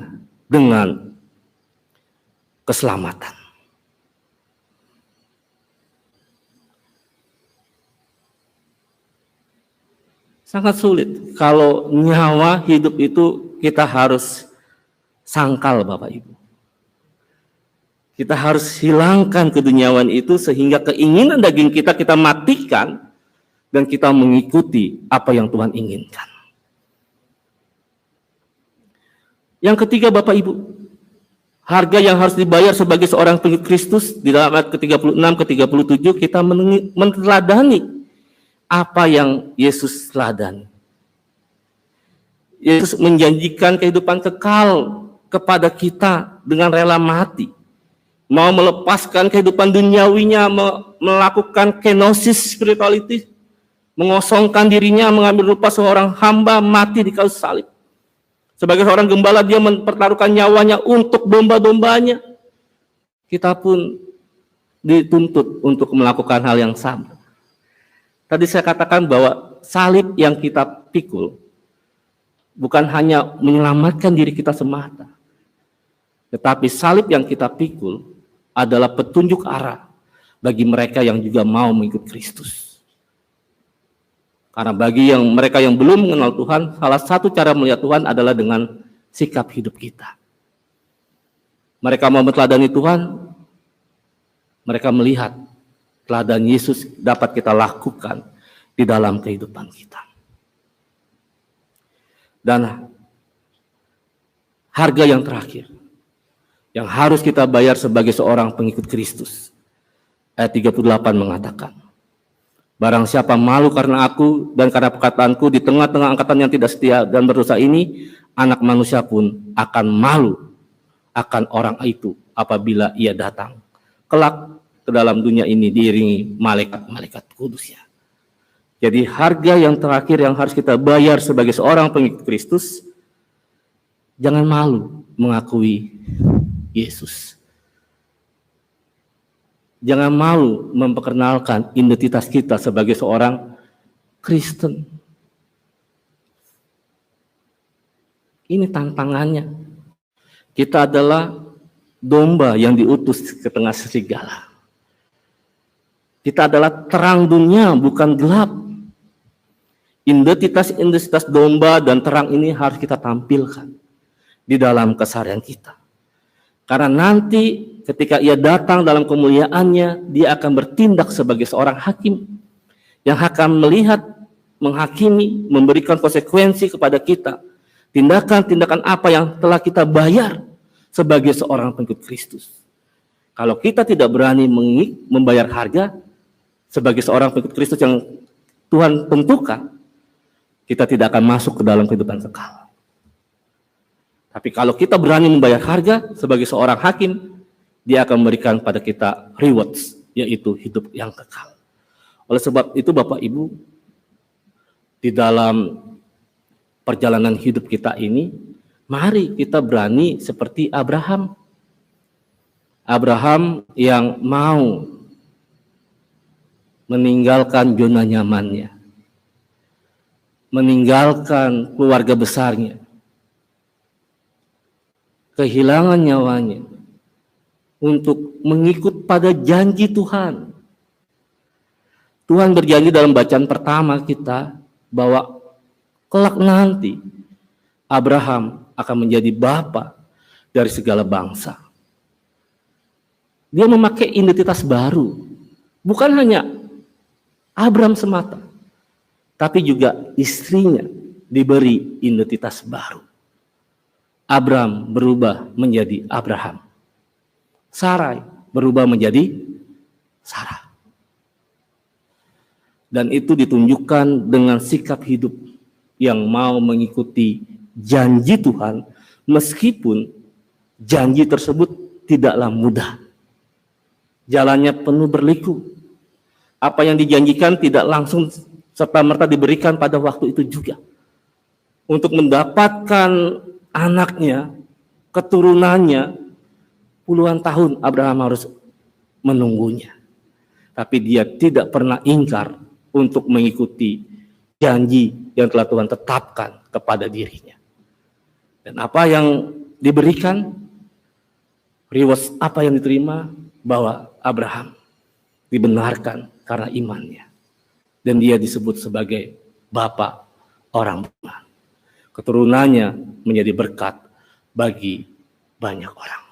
dengan keselamatan. Sangat sulit kalau nyawa hidup itu kita harus sangkal Bapak Ibu. Kita harus hilangkan keduniawan itu sehingga keinginan daging kita matikan dan kita mengikuti apa yang Tuhan inginkan. Yang ketiga Bapak Ibu, harga yang harus dibayar sebagai seorang pengikut Kristus di dalam ayat ke-36 ke-37 kita meneladani apa yang Yesus teladani. Yesus menjanjikan kehidupan kekal kepada kita dengan rela mati. Mau melepaskan kehidupan duniawinya, melakukan kenosis spirituality, mengosongkan dirinya, mengambil rupa seorang hamba, mati di kayu salib. Sebagai seorang gembala dia mempertaruhkan nyawanya untuk domba-dombanya. Kita pun dituntut untuk melakukan hal yang sama. Tadi saya katakan bahwa salib yang kita pikul bukan hanya menyelamatkan diri kita semata, tetapi salib yang kita pikul adalah petunjuk arah bagi mereka yang juga mau mengikut Kristus. Karena bagi mereka yang belum mengenal Tuhan, salah satu cara melihat Tuhan adalah dengan sikap hidup kita. Mereka mau meneladani Tuhan, mereka melihat teladan Yesus dapat kita lakukan di dalam kehidupan kita. Dan harga yang terakhir yang harus kita bayar sebagai seorang pengikut Kristus. Ayat 38 mengatakan, barang siapa malu karena aku dan karena perkataanku di tengah-tengah angkatan yang tidak setia dan berdosa ini, anak manusia pun akan malu akan orang itu apabila ia datang kelak ke dalam dunia ini diiringi malaikat-malaikat kudusnya. Jadi harga yang terakhir yang harus kita bayar sebagai seorang pengikut Kristus, jangan malu mengakui Yesus. Jangan malu memperkenalkan identitas kita sebagai seorang Kristen. Ini tantangannya. Kita adalah domba yang diutus ke tengah serigala. Kita adalah terang dunia, bukan gelap. Identitas domba dan terang ini harus kita tampilkan di dalam keseharian kita. Karena nanti ketika ia datang dalam kemuliaannya, dia akan bertindak sebagai seorang hakim yang akan melihat, menghakimi, memberikan konsekuensi kepada kita. Tindakan-tindakan apa yang telah kita bayar sebagai seorang pengikut Kristus. Kalau kita tidak berani membayar harga sebagai seorang pengikut Kristus yang Tuhan tentukan, kita tidak akan masuk ke dalam kehidupan kekal. Tapi kalau kita berani membayar harga sebagai seorang hakim, dia akan memberikan pada kita rewards, yaitu hidup yang kekal. Oleh sebab itu Bapak Ibu, di dalam perjalanan hidup kita ini, mari kita berani seperti Abraham. Abraham yang mau meninggalkan zona nyamannya, meninggalkan keluarga besarnya, kehilangan nyawanya untuk mengikut pada janji Tuhan. Tuhan berjanji dalam bacaan pertama kita bahwa kelak nanti Abraham akan menjadi bapa dari segala bangsa. Dia memakai identitas baru, bukan hanya Abraham semata, tapi juga istrinya diberi identitas baru. Abraham berubah menjadi Abraham. Sarai berubah menjadi Sarah. Dan itu ditunjukkan dengan sikap hidup yang mau mengikuti janji Tuhan, meskipun janji tersebut tidaklah mudah. Jalannya penuh berliku. Apa yang dijanjikan tidak langsung serta-merta diberikan pada waktu itu juga. Untuk mendapatkan anaknya, keturunannya, puluhan tahun Abraham harus menunggunya. Tapi dia tidak pernah ingkar untuk mengikuti janji yang telah Tuhan tetapkan kepada dirinya. Dan apa yang diberikan, rewards apa yang diterima, bahwa Abraham dibenarkan karena imannya. Dan dia disebut sebagai bapa orang beriman. Keturunannya menjadi berkat bagi banyak orang.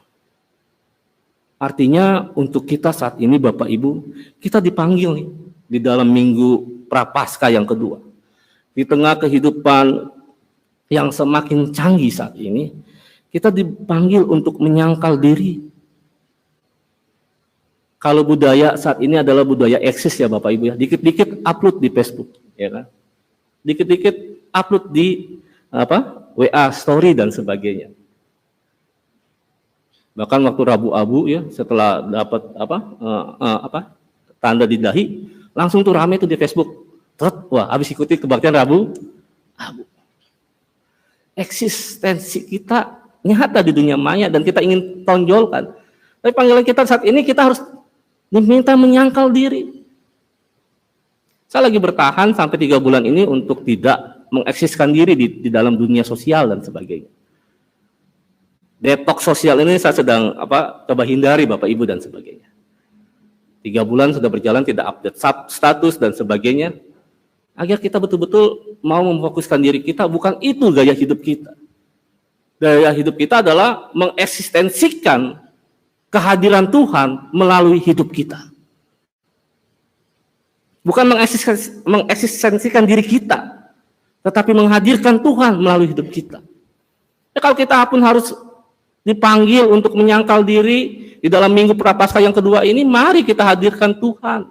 Artinya untuk kita saat ini Bapak Ibu, kita dipanggil nih, di dalam minggu Prapaskah yang kedua. Di tengah kehidupan yang semakin canggih saat ini, kita dipanggil untuk menyangkal diri. Kalau budaya saat ini adalah budaya eksis ya Bapak Ibu ya, dikit-dikit upload di Facebook, ya kan? Dikit-dikit upload di WA story dan sebagainya. Bahkan waktu Rabu Abu ya, setelah dapat tanda di dahi, langsung tuh rame tuh di Facebook. Wah, habis ikuti kebaktian Rabu Abu. Eksistensi kita nyata di dunia maya dan kita ingin tonjolkan. Tapi panggilan kita saat ini kita harus diminta menyangkal diri. Saya lagi bertahan sampai 3 bulan ini untuk tidak mengeksiskan diri di dalam dunia sosial dan sebagainya. Detox sosial ini saya sedang coba hindari Bapak Ibu dan sebagainya. 3 bulan sudah berjalan tidak update status dan sebagainya, agar kita betul-betul mau memfokuskan diri kita, bukan itu gaya hidup kita. Gaya hidup kita adalah mengeksistensikan kehadiran Tuhan melalui hidup kita. Bukan mengeksistensikan diri kita, tetapi menghadirkan Tuhan melalui hidup kita. Ya, kalau kita pun harus dipanggil untuk menyangkal diri di dalam minggu Prapaskah yang kedua ini, mari kita hadirkan Tuhan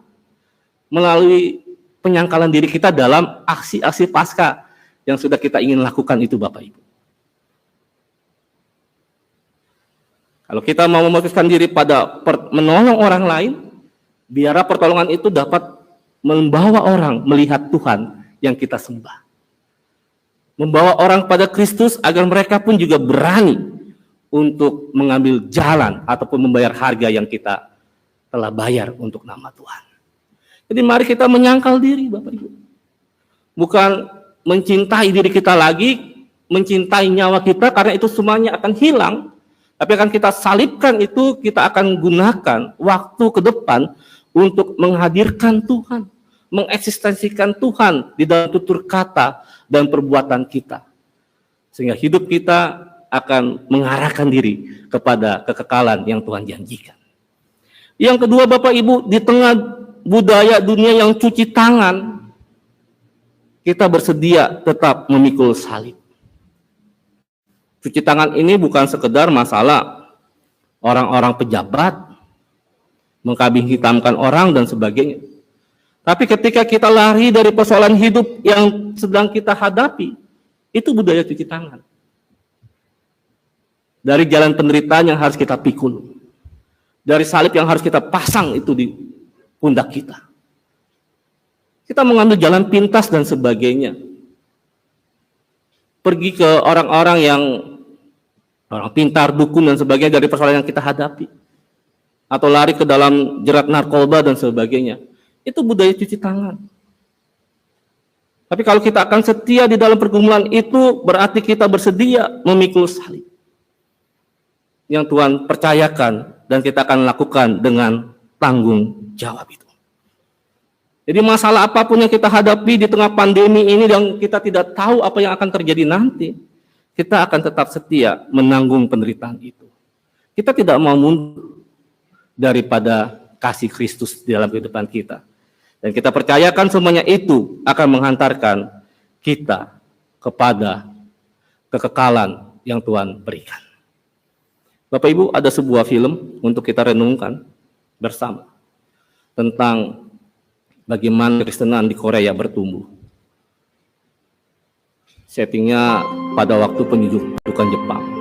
melalui penyangkalan diri kita dalam aksi-aksi Paskah yang sudah kita ingin lakukan itu Bapak Ibu. Kalau kita mau memfokuskan diri pada menolong orang lain, biarlah pertolongan itu dapat membawa orang melihat Tuhan yang kita sembah. Membawa orang pada Kristus agar mereka pun juga berani untuk mengambil jalan ataupun membayar harga yang kita telah bayar untuk nama Tuhan. Jadi mari kita menyangkal diri Bapak Ibu. Bukan mencintai diri kita lagi, mencintai nyawa kita karena itu semuanya akan hilang. Tapi akan kita salibkan itu, kita akan gunakan waktu ke depan untuk menghadirkan Tuhan, mengeksistensikan Tuhan di dalam tutur kata dan perbuatan kita. Sehingga hidup kita akan mengarahkan diri kepada kekekalan yang Tuhan janjikan. Yang kedua, Bapak Ibu, di tengah budaya dunia yang cuci tangan, kita bersedia tetap memikul salib. Cuci tangan ini bukan sekedar masalah orang-orang pejabat, mengkambing hitamkan orang dan sebagainya. Tapi ketika kita lari dari persoalan hidup yang sedang kita hadapi, itu budaya cuci tangan. Dari jalan penderitaan yang harus kita pikul, dari salib yang harus kita pasang itu di pundak kita. Kita mengambil jalan pintas dan sebagainya. Pergi ke orang-orang yang orang pintar, dukun dan sebagainya dari persoalan yang kita hadapi. Atau lari ke dalam jerat narkoba dan sebagainya. Itu budaya cuci tangan. Tapi kalau kita akan setia di dalam pergumulan itu, berarti kita bersedia memikul salib yang Tuhan percayakan dan kita akan lakukan dengan tanggung jawab itu. Jadi masalah apapun yang kita hadapi di tengah pandemi ini yang kita tidak tahu apa yang akan terjadi nanti, kita akan tetap setia menanggung penderitaan itu. Kita tidak mau mundur daripada kasih Kristus di dalam kehidupan kita. Dan kita percayakan semuanya itu akan menghantarkan kita kepada kekekalan yang Tuhan berikan. Bapak Ibu, ada sebuah film untuk kita renungkan bersama tentang bagaimana Kristenan di Korea bertumbuh. Settingnya pada waktu pendudukan Jepang.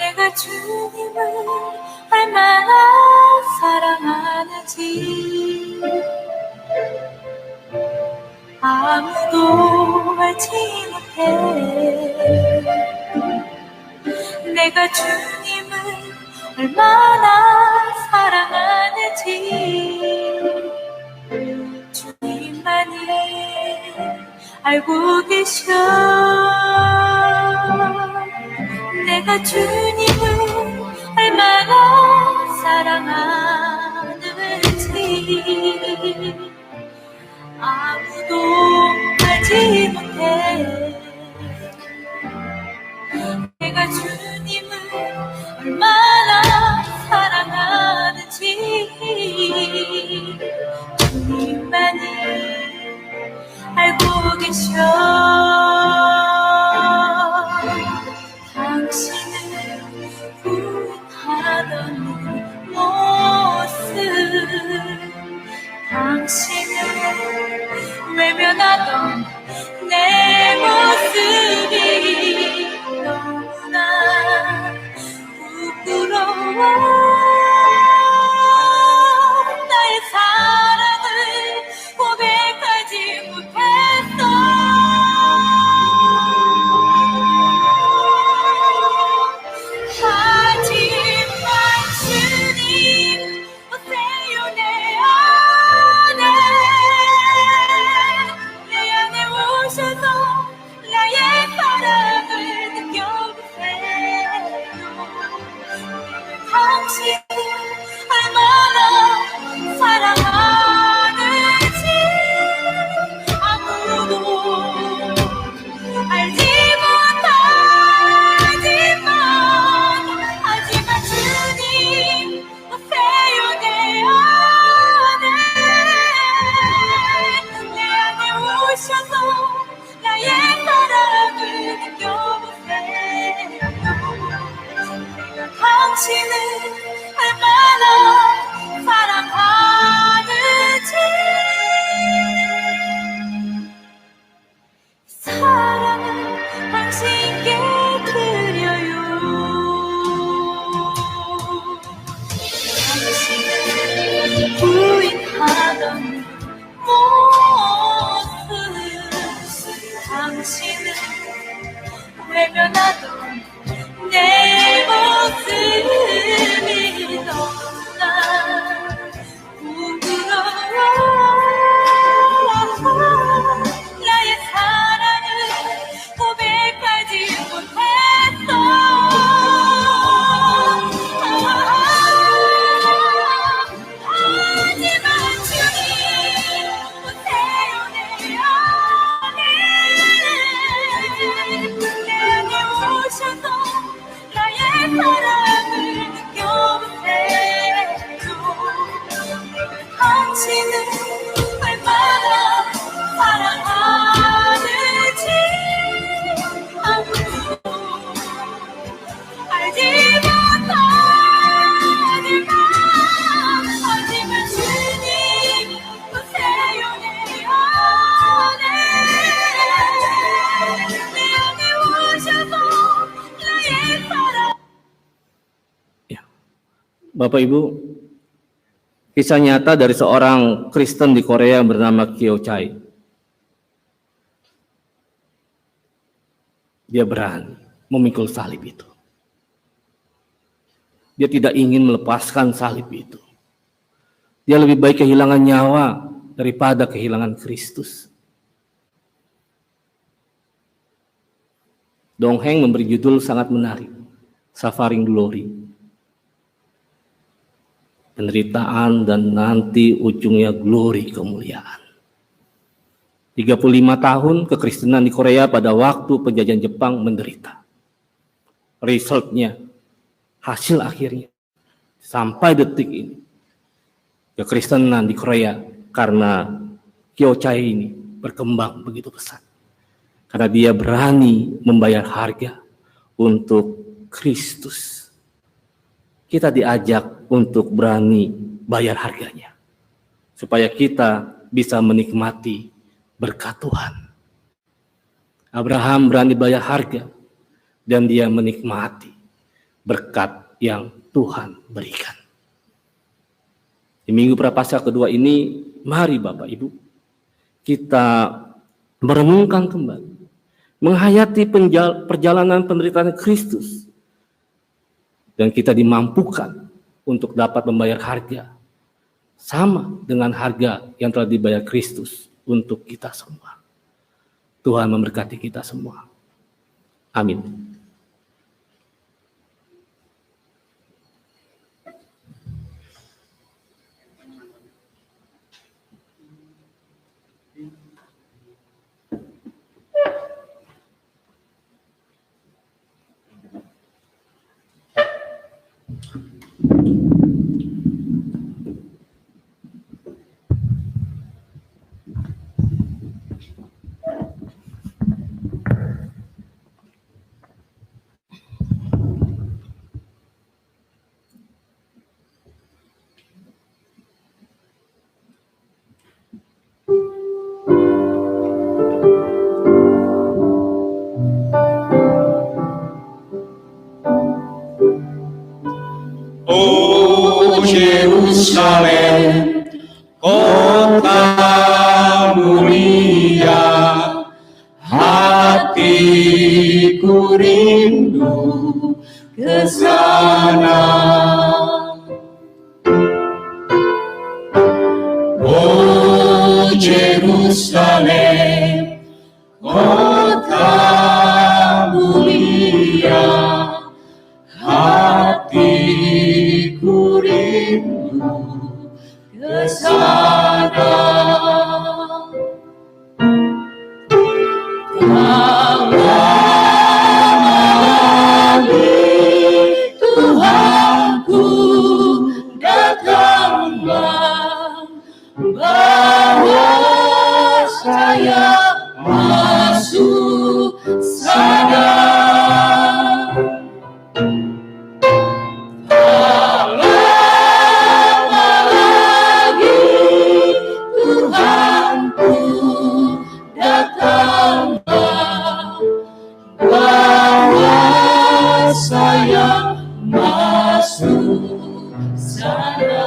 내가 주님을 얼마나 사랑하는지 아무도 알지 못해. 내가 주님을 얼마나 사랑하는지 주님만이 알고 계셔. 내가 주님을 얼마나 사랑하는지 아무도 알지 못해. 내가 주님을 얼마나 사랑하는지 주님만이 알고 계셔. 당신을 구원하던 모습, 당신을 외면하던 내 모습이 너무나 부끄러워. 나의 사랑을 고백하지 못했어. 하지만 주님 오세요 내 안에 오셔서 나의 사랑을 느껴보세요. 당신 외면하던 내 모습이 너무나 부끄러워. 나의 사랑을 고백하지 못했어. 하지만 주님 보세요 내 안에. 내 안에 오셔서 나의 사랑을 느껴보세요. 당신은 얼마나 사랑하는지 아무도 알지 못하니까. 하지만 주님 보세요 내 안에. 내 안에 오셔서 나의 사랑. Bapak Ibu, kisah nyata dari seorang Kristen di Korea bernama Kyo Chai. Dia berani memikul salib itu. Dia tidak ingin melepaskan salib itu. Dia lebih baik kehilangan nyawa daripada kehilangan Kristus. Donghaeng memberi judul sangat menarik, Suffering Glory. Penderitaan dan nanti ujungnya glory, kemuliaan. 35 tahun kekristenan di Korea pada waktu penjajahan Jepang menderita. Resultnya, hasil akhirnya, sampai detik ini, kekristenan di Korea karena Kyo Chai ini berkembang begitu pesat. Karena dia berani membayar harga untuk Kristus. Kita diajak untuk berani bayar harganya, supaya kita bisa menikmati berkat Tuhan. Abraham berani bayar harga, dan dia menikmati berkat yang Tuhan berikan. Di Minggu Prapaskah kedua ini, mari Bapak Ibu, kita merenungkan kembali, menghayati perjalanan penderitaan Kristus, dan kita dimampukan untuk dapat membayar harga sama dengan harga yang telah dibayar Kristus untuk kita semua. Tuhan memberkati kita semua. Amin. Yerusalem, kota mulia, hatiku rindu ke sana. Oh Yerusalem, kota mulia, hatiku rindu ke sana. Tuhanku, datanglah, bawa saya masuk sana. Saya masuk sana.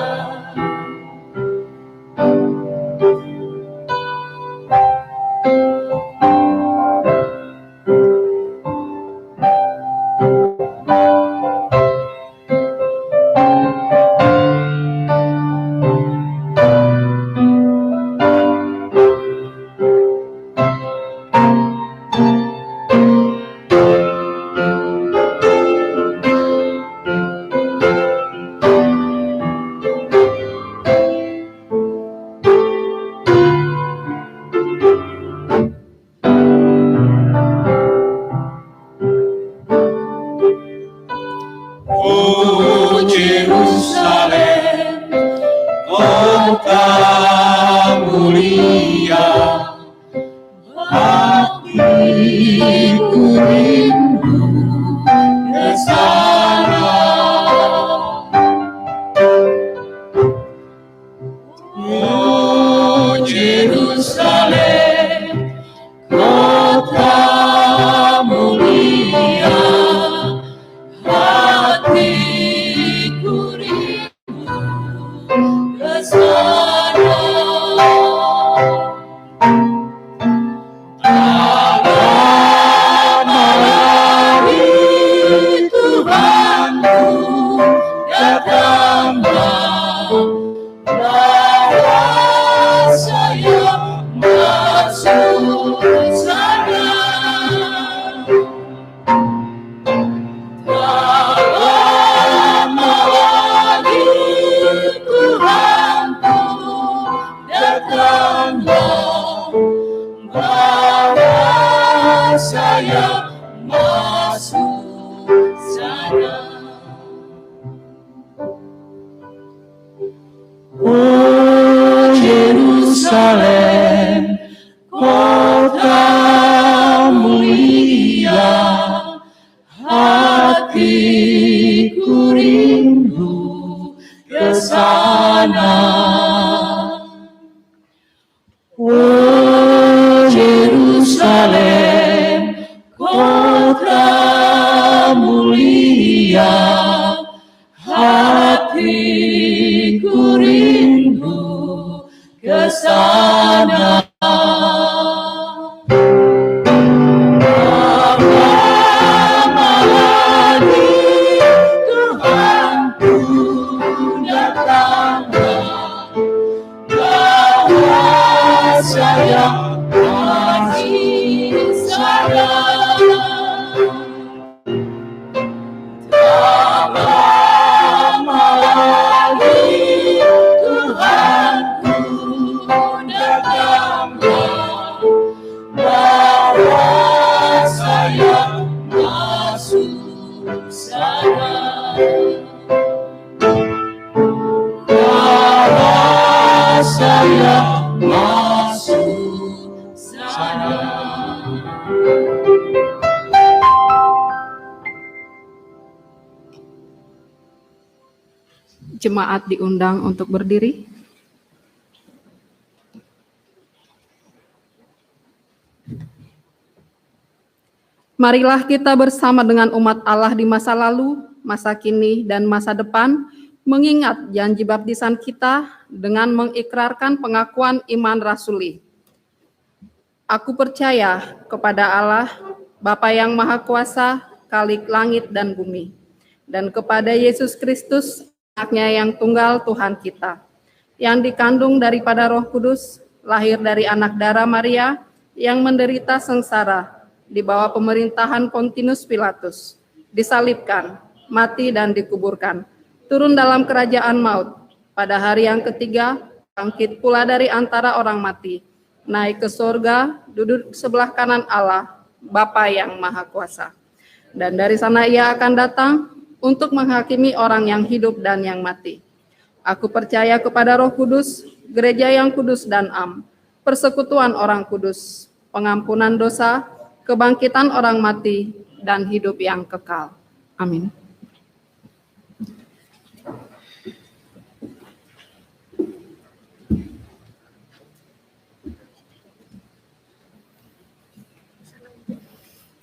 mulia, hatiku rindu ke sana. Oh Yerusalem, kota mulia, hatiku rindu ke sana. Malam hari Tuhanku datanglah, bawa saya masuk sana. Lama lagi Tuhanku datanglah, bawa saya masuk sana. Oh Yerusalem, kota mulia, hatiku rindu ke sana. Oh Yerusalem, kota mulia, hatiku rindu ke sana. Lama lagi Tuhanku datanglah, bawa saya masih sana. Lama lagi Tuhanku datanglah, bawa saya masuk sana. Bawa saya masuk sana. Jemaat diundang untuk berdiri. Marilah kita bersama dengan umat Allah di masa lalu, masa kini, dan masa depan, mengingat janji baptisan kita dengan mengikrarkan pengakuan iman rasuli. Aku percaya kepada Allah, Bapa yang Maha Kuasa, Khalik langit dan bumi, dan kepada Yesus Kristus, Anaknya yang tunggal Tuhan kita, yang dikandung daripada Roh Kudus, lahir dari anak darah Maria, yang menderita sengsara di bawah pemerintahan Pontius Pilatus, disalibkan, mati dan dikuburkan, turun dalam kerajaan maut, pada hari yang ketiga, bangkit pula dari antara orang mati, naik ke surga, duduk sebelah kanan Allah, Bapa yang Maha Kuasa. Dan dari sana ia akan datang untuk menghakimi orang yang hidup dan yang mati. Aku percaya kepada Roh Kudus, gereja yang kudus dan am, persekutuan orang kudus, pengampunan dosa, kebangkitan orang mati, dan hidup yang kekal. Amin.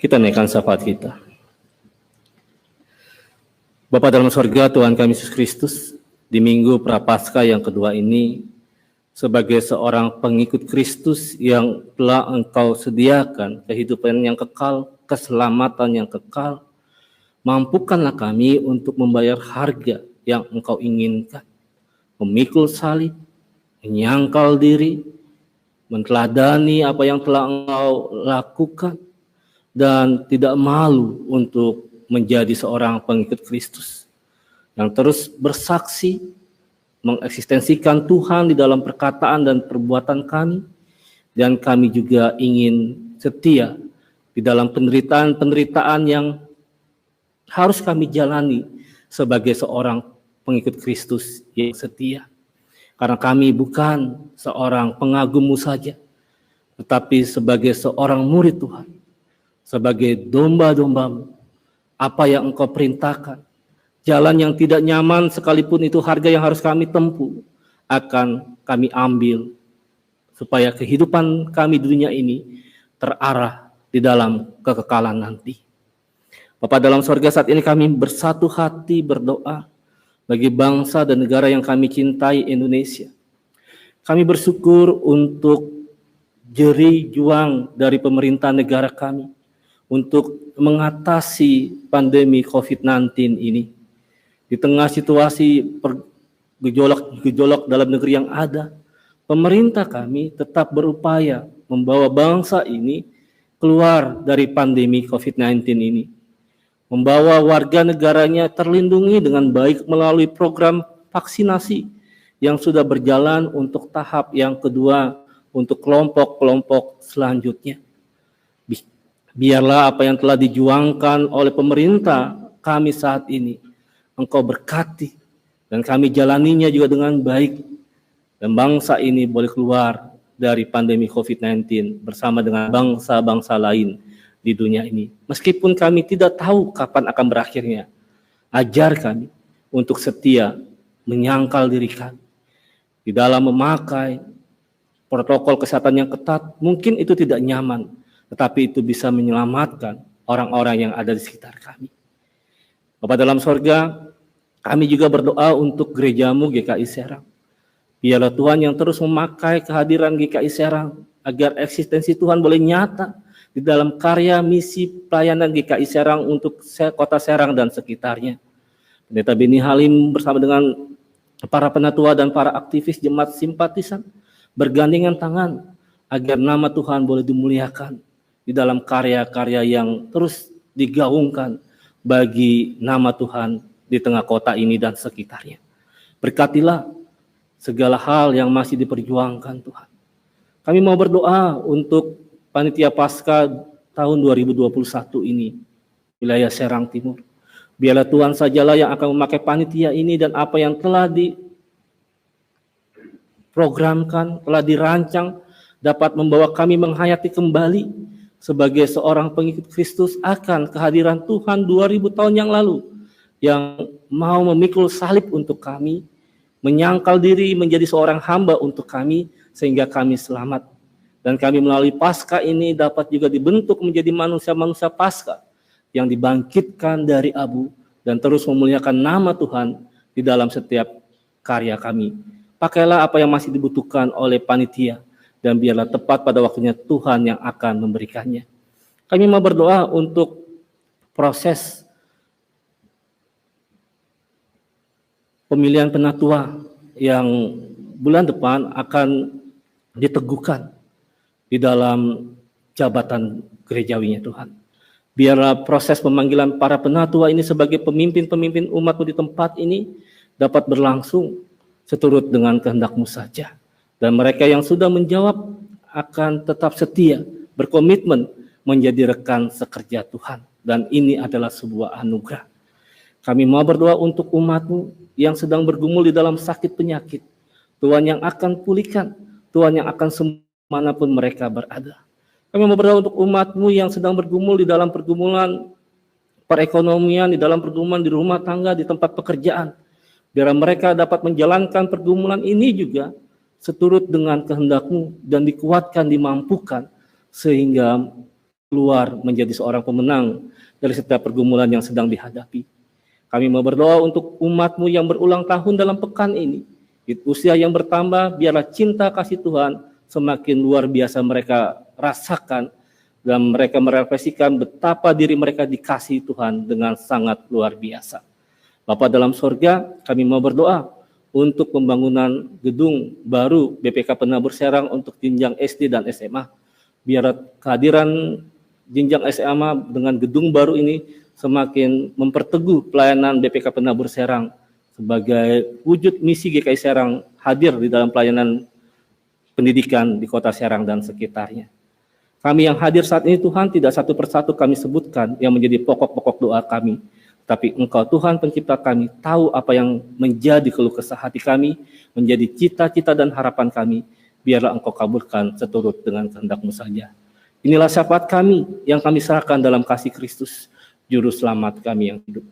Kita naikkan syafaat kita. Bapa dalam surga, Tuhan kami Yesus Kristus, di Minggu Prapaskah yang kedua ini, sebagai seorang pengikut Kristus yang telah Engkau sediakan kehidupan yang kekal, keselamatan yang kekal, mampukanlah kami untuk membayar harga yang Engkau inginkan, memikul salib, menyangkal diri, meneladani apa yang telah Engkau lakukan, dan tidak malu untuk menjadi seorang pengikut Kristus yang terus bersaksi, mengeksistensikan Tuhan di dalam perkataan dan perbuatan kami, dan kami juga ingin setia di dalam penderitaan-penderitaan yang harus kami jalani sebagai seorang pengikut Kristus yang setia. Karena kami bukan seorang pengagum-Mu saja, tetapi sebagai seorang murid Tuhan, sebagai domba-domba-Mu, apa yang Engkau perintahkan, jalan yang tidak nyaman sekalipun itu harga yang harus kami tempuh, akan kami ambil, supaya kehidupan kami di dunia ini terarah di dalam kekekalan nanti. Bapa dalam sorga, saat ini kami bersatu hati berdoa bagi bangsa dan negara yang kami cintai, Indonesia. Kami bersyukur untuk jerih juang dari pemerintah negara kami untuk mengatasi pandemi COVID-19 ini. Di tengah situasi gejolak dalam negeri yang ada, pemerintah kami tetap berupaya membawa bangsa ini keluar dari pandemi COVID-19 ini. Membawa warga negaranya terlindungi dengan baik melalui program vaksinasi yang sudah berjalan untuk tahap yang kedua untuk kelompok-kelompok selanjutnya. Biarlah apa yang telah dijuangkan oleh pemerintah kami saat ini Engkau berkati, dan kami jalaninya juga dengan baik, dan bangsa ini boleh keluar dari pandemi COVID-19 bersama dengan bangsa-bangsa lain di dunia ini. Meskipun kami tidak tahu kapan akan berakhirnya, ajar kami untuk setia menyangkal diri kami di dalam memakai protokol kesehatan yang ketat. Mungkin itu tidak nyaman, tetapi itu bisa menyelamatkan orang-orang yang ada di sekitar kami. Bapa dalam sorga, kami juga berdoa untuk gereja-Mu GKI Serang. Biarlah Tuhan yang terus memakai kehadiran GKI Serang agar eksistensi Tuhan boleh nyata di dalam karya misi pelayanan GKI Serang untuk kota Serang dan sekitarnya. Pendeta Beni Halim bersama dengan para penatua dan para aktivis jemaat simpatisan bergandengan tangan agar nama Tuhan boleh dimuliakan di dalam karya-karya yang terus digaungkan bagi nama Tuhan di tengah kota ini dan sekitarnya. Berkatilah segala hal yang masih diperjuangkan Tuhan. Kami mau berdoa untuk Panitia Paskah tahun 2021 ini, wilayah Serang Timur. Biarlah Tuhan sajalah yang akan memakai panitia ini dan apa yang telah diprogramkan, telah dirancang, dapat membawa kami menghayati kembali sebagai seorang pengikut Kristus akan kehadiran Tuhan 2000 tahun yang lalu, yang mau memikul salib untuk kami, menyangkal diri menjadi seorang hamba untuk kami, sehingga kami selamat. Dan kami melalui Paskah ini dapat juga dibentuk menjadi manusia-manusia Paskah yang dibangkitkan dari abu dan terus memuliakan nama Tuhan di dalam setiap karya kami. Pakailah apa yang masih dibutuhkan oleh panitia, dan biarlah tepat pada waktunya Tuhan yang akan memberikannya. Kami mau berdoa untuk proses pemilihan penatua yang bulan depan akan diteguhkan di dalam jabatan gerejawinya Tuhan. Biarlah proses pemanggilan para penatua ini sebagai pemimpin-pemimpin umat-Mu di tempat ini dapat berlangsung seturut dengan kehendak-Mu saja. Dan mereka yang sudah menjawab akan tetap setia, berkomitmen menjadi rekan sekerja Tuhan. Dan ini adalah sebuah anugerah. Kami mau berdoa untuk umat-Mu yang sedang bergumul di dalam sakit penyakit. Tuhan yang akan pulihkan, Tuhan yang akan sembuh manapun mereka berada. Kami mau berdoa untuk umat-Mu yang sedang bergumul di dalam pergumulan perekonomian, di dalam pergumulan di rumah tangga, di tempat pekerjaan. Biar mereka dapat menjalankan pergumulan ini juga seturut dengan kehendak-Mu dan dikuatkan, dimampukan, sehingga keluar menjadi seorang pemenang dari setiap pergumulan yang sedang dihadapi. Kami mau berdoa untuk umat-Mu yang berulang tahun dalam pekan ini. Di usia yang bertambah, biarlah cinta kasih Tuhan semakin luar biasa mereka rasakan, dan mereka merefleksikan betapa diri mereka dikasihi Tuhan dengan sangat luar biasa. Bapa dalam sorga, kami mau berdoa untuk pembangunan gedung baru BPK Penabur Serang untuk jenjang SD dan SMA. Biar kehadiran jenjang SMA dengan gedung baru ini semakin memperteguh pelayanan BPK Penabur Serang sebagai wujud misi GKI Serang hadir di dalam pelayanan pendidikan di kota Serang dan sekitarnya. Kami yang hadir saat ini Tuhan, tidak satu persatu kami sebutkan yang menjadi pokok-pokok doa kami. Tapi Engkau Tuhan pencipta kami, tahu apa yang menjadi keluh kesah hati kami, menjadi cita-cita dan harapan kami. Biarlah Engkau kabulkan seturut dengan kehendak-Mu saja. Inilah syafaat kami yang kami serahkan dalam kasih Kristus, Juru Selamat kami yang hidup.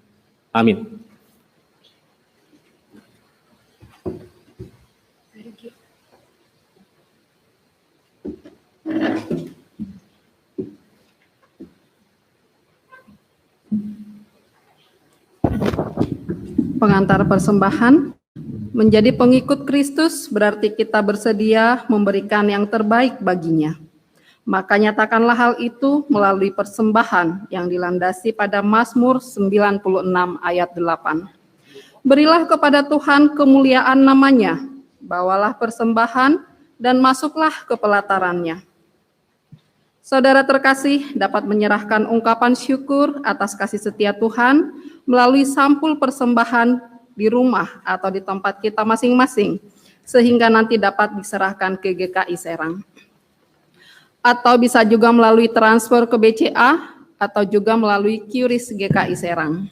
Amin. Pengantar persembahan. Menjadi pengikut Kristus berarti kita bersedia memberikan yang terbaik baginya. Maka nyatakanlah hal itu melalui persembahan yang dilandasi pada Mazmur 96 ayat 8. Berilah kepada Tuhan kemuliaan namanya, bawalah persembahan dan masuklah ke pelatarannya. Saudara terkasih dapat menyerahkan ungkapan syukur atas kasih setia Tuhan melalui sampul persembahan di rumah atau di tempat kita masing-masing, sehingga nanti dapat diserahkan ke GKI Serang. Atau bisa juga melalui transfer ke BCA, atau juga melalui QRIS GKI Serang.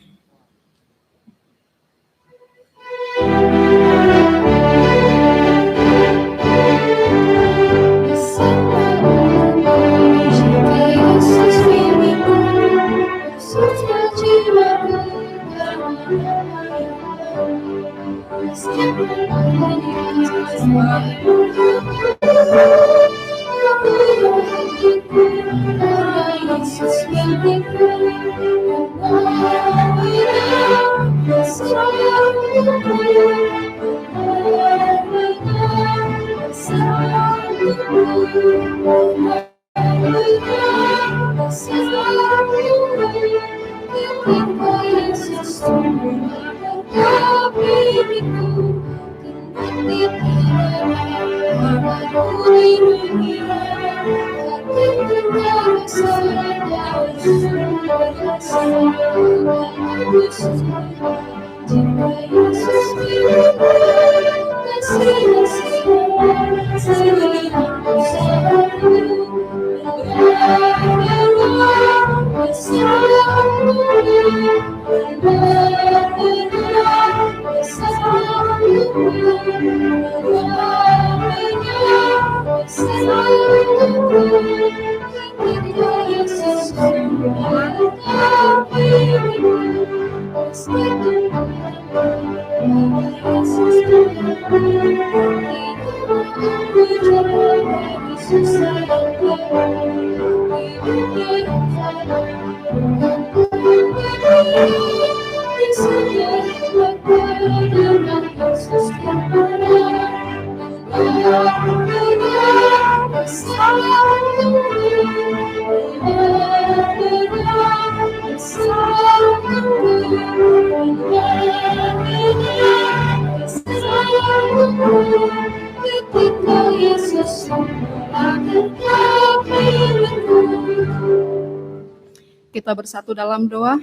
Kita bersatu dalam doa.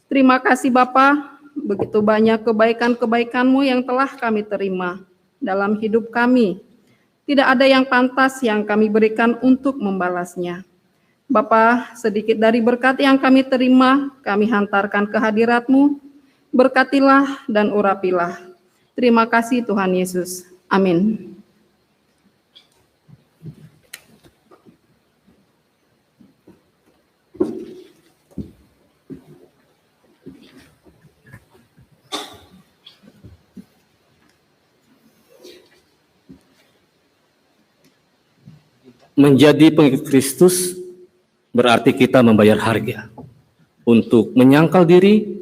Terima kasih Bapa, begitu banyak kebaikan-kebaikan-Mu yang telah kami terima dalam hidup kami. Tidak ada yang pantas yang kami berikan untuk membalasnya. Bapa, sedikit dari berkat yang kami terima, kami hantarkan ke hadirat-Mu. Berkatilah dan urapilah. Terima kasih Tuhan Yesus. Amin. Menjadi pengikut Kristus berarti kita membayar harga untuk menyangkal diri,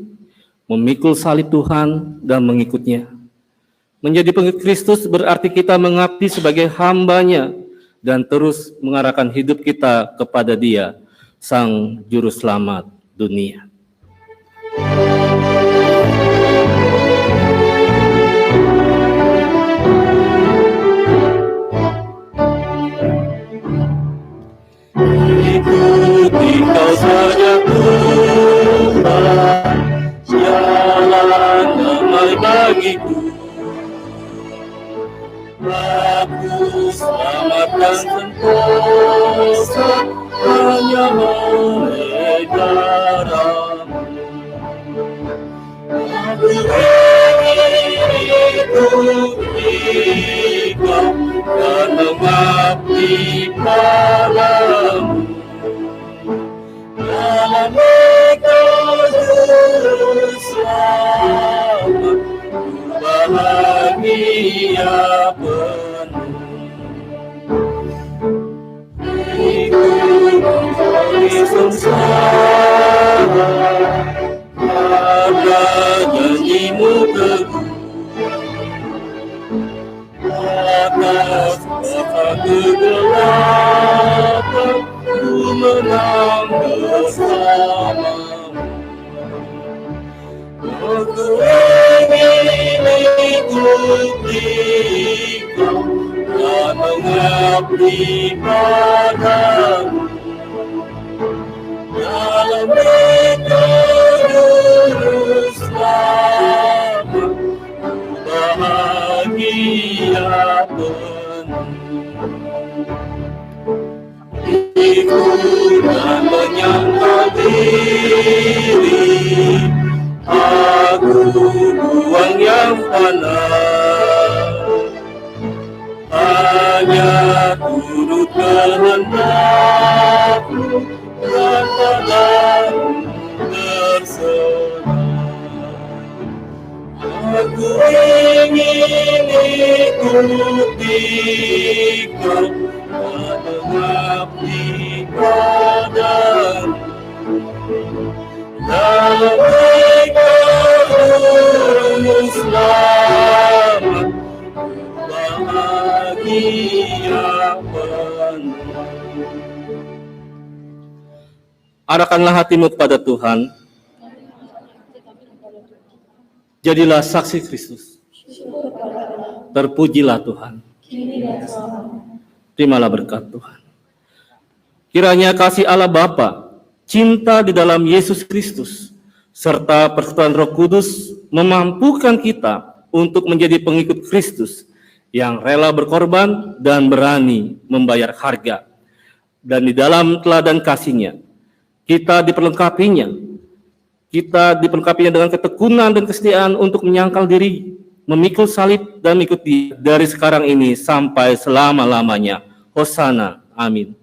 memikul salib Tuhan, dan mengikutnya. Menjadi pengikut Kristus berarti kita mengabdi sebagai hamba-Nya dan terus mengarahkan hidup kita kepada Dia, Sang Juru Selamat dunia. Ikuti Kau saja Tuhan, jalan damai bagiku. Aku selamatkan sentosa hanya oleh darah-Mu. dan mengabdi padamu dalam engkau juru selamat bahagia penuh. Ikut dari sengsara pada janjimu teguh atas masa kegelapan ku menang bersamamu. Aku ingin ikuti kau dan mengabdi padamu dalam engkau juru selamat bahagia penuh. Ikut dan menyangkal diri, aku buang yang fana, hanya turut kehendakmu dan padamu terserah. Aku ingin ikuti kau dan mengabdi padamu dalam engkau juru selamat bahagia penuh. Arahkanlah hatimu kepada Tuhan. Jadilah saksi Kristus. Terpujilah Tuhan. Terimalah berkat Tuhan. Kiranya kasih Allah Bapa, cinta di dalam Yesus Kristus, serta persekutuan Roh Kudus memampukan kita untuk menjadi pengikut Kristus yang rela berkorban dan berani membayar harga. Dan di dalam teladan kasih-Nya, kita diperlengkapinya dengan ketekunan dan kesetiaan untuk menyangkal diri, memikul salib dan mengikuti dari sekarang ini sampai selama-lamanya. Hosana. Amin.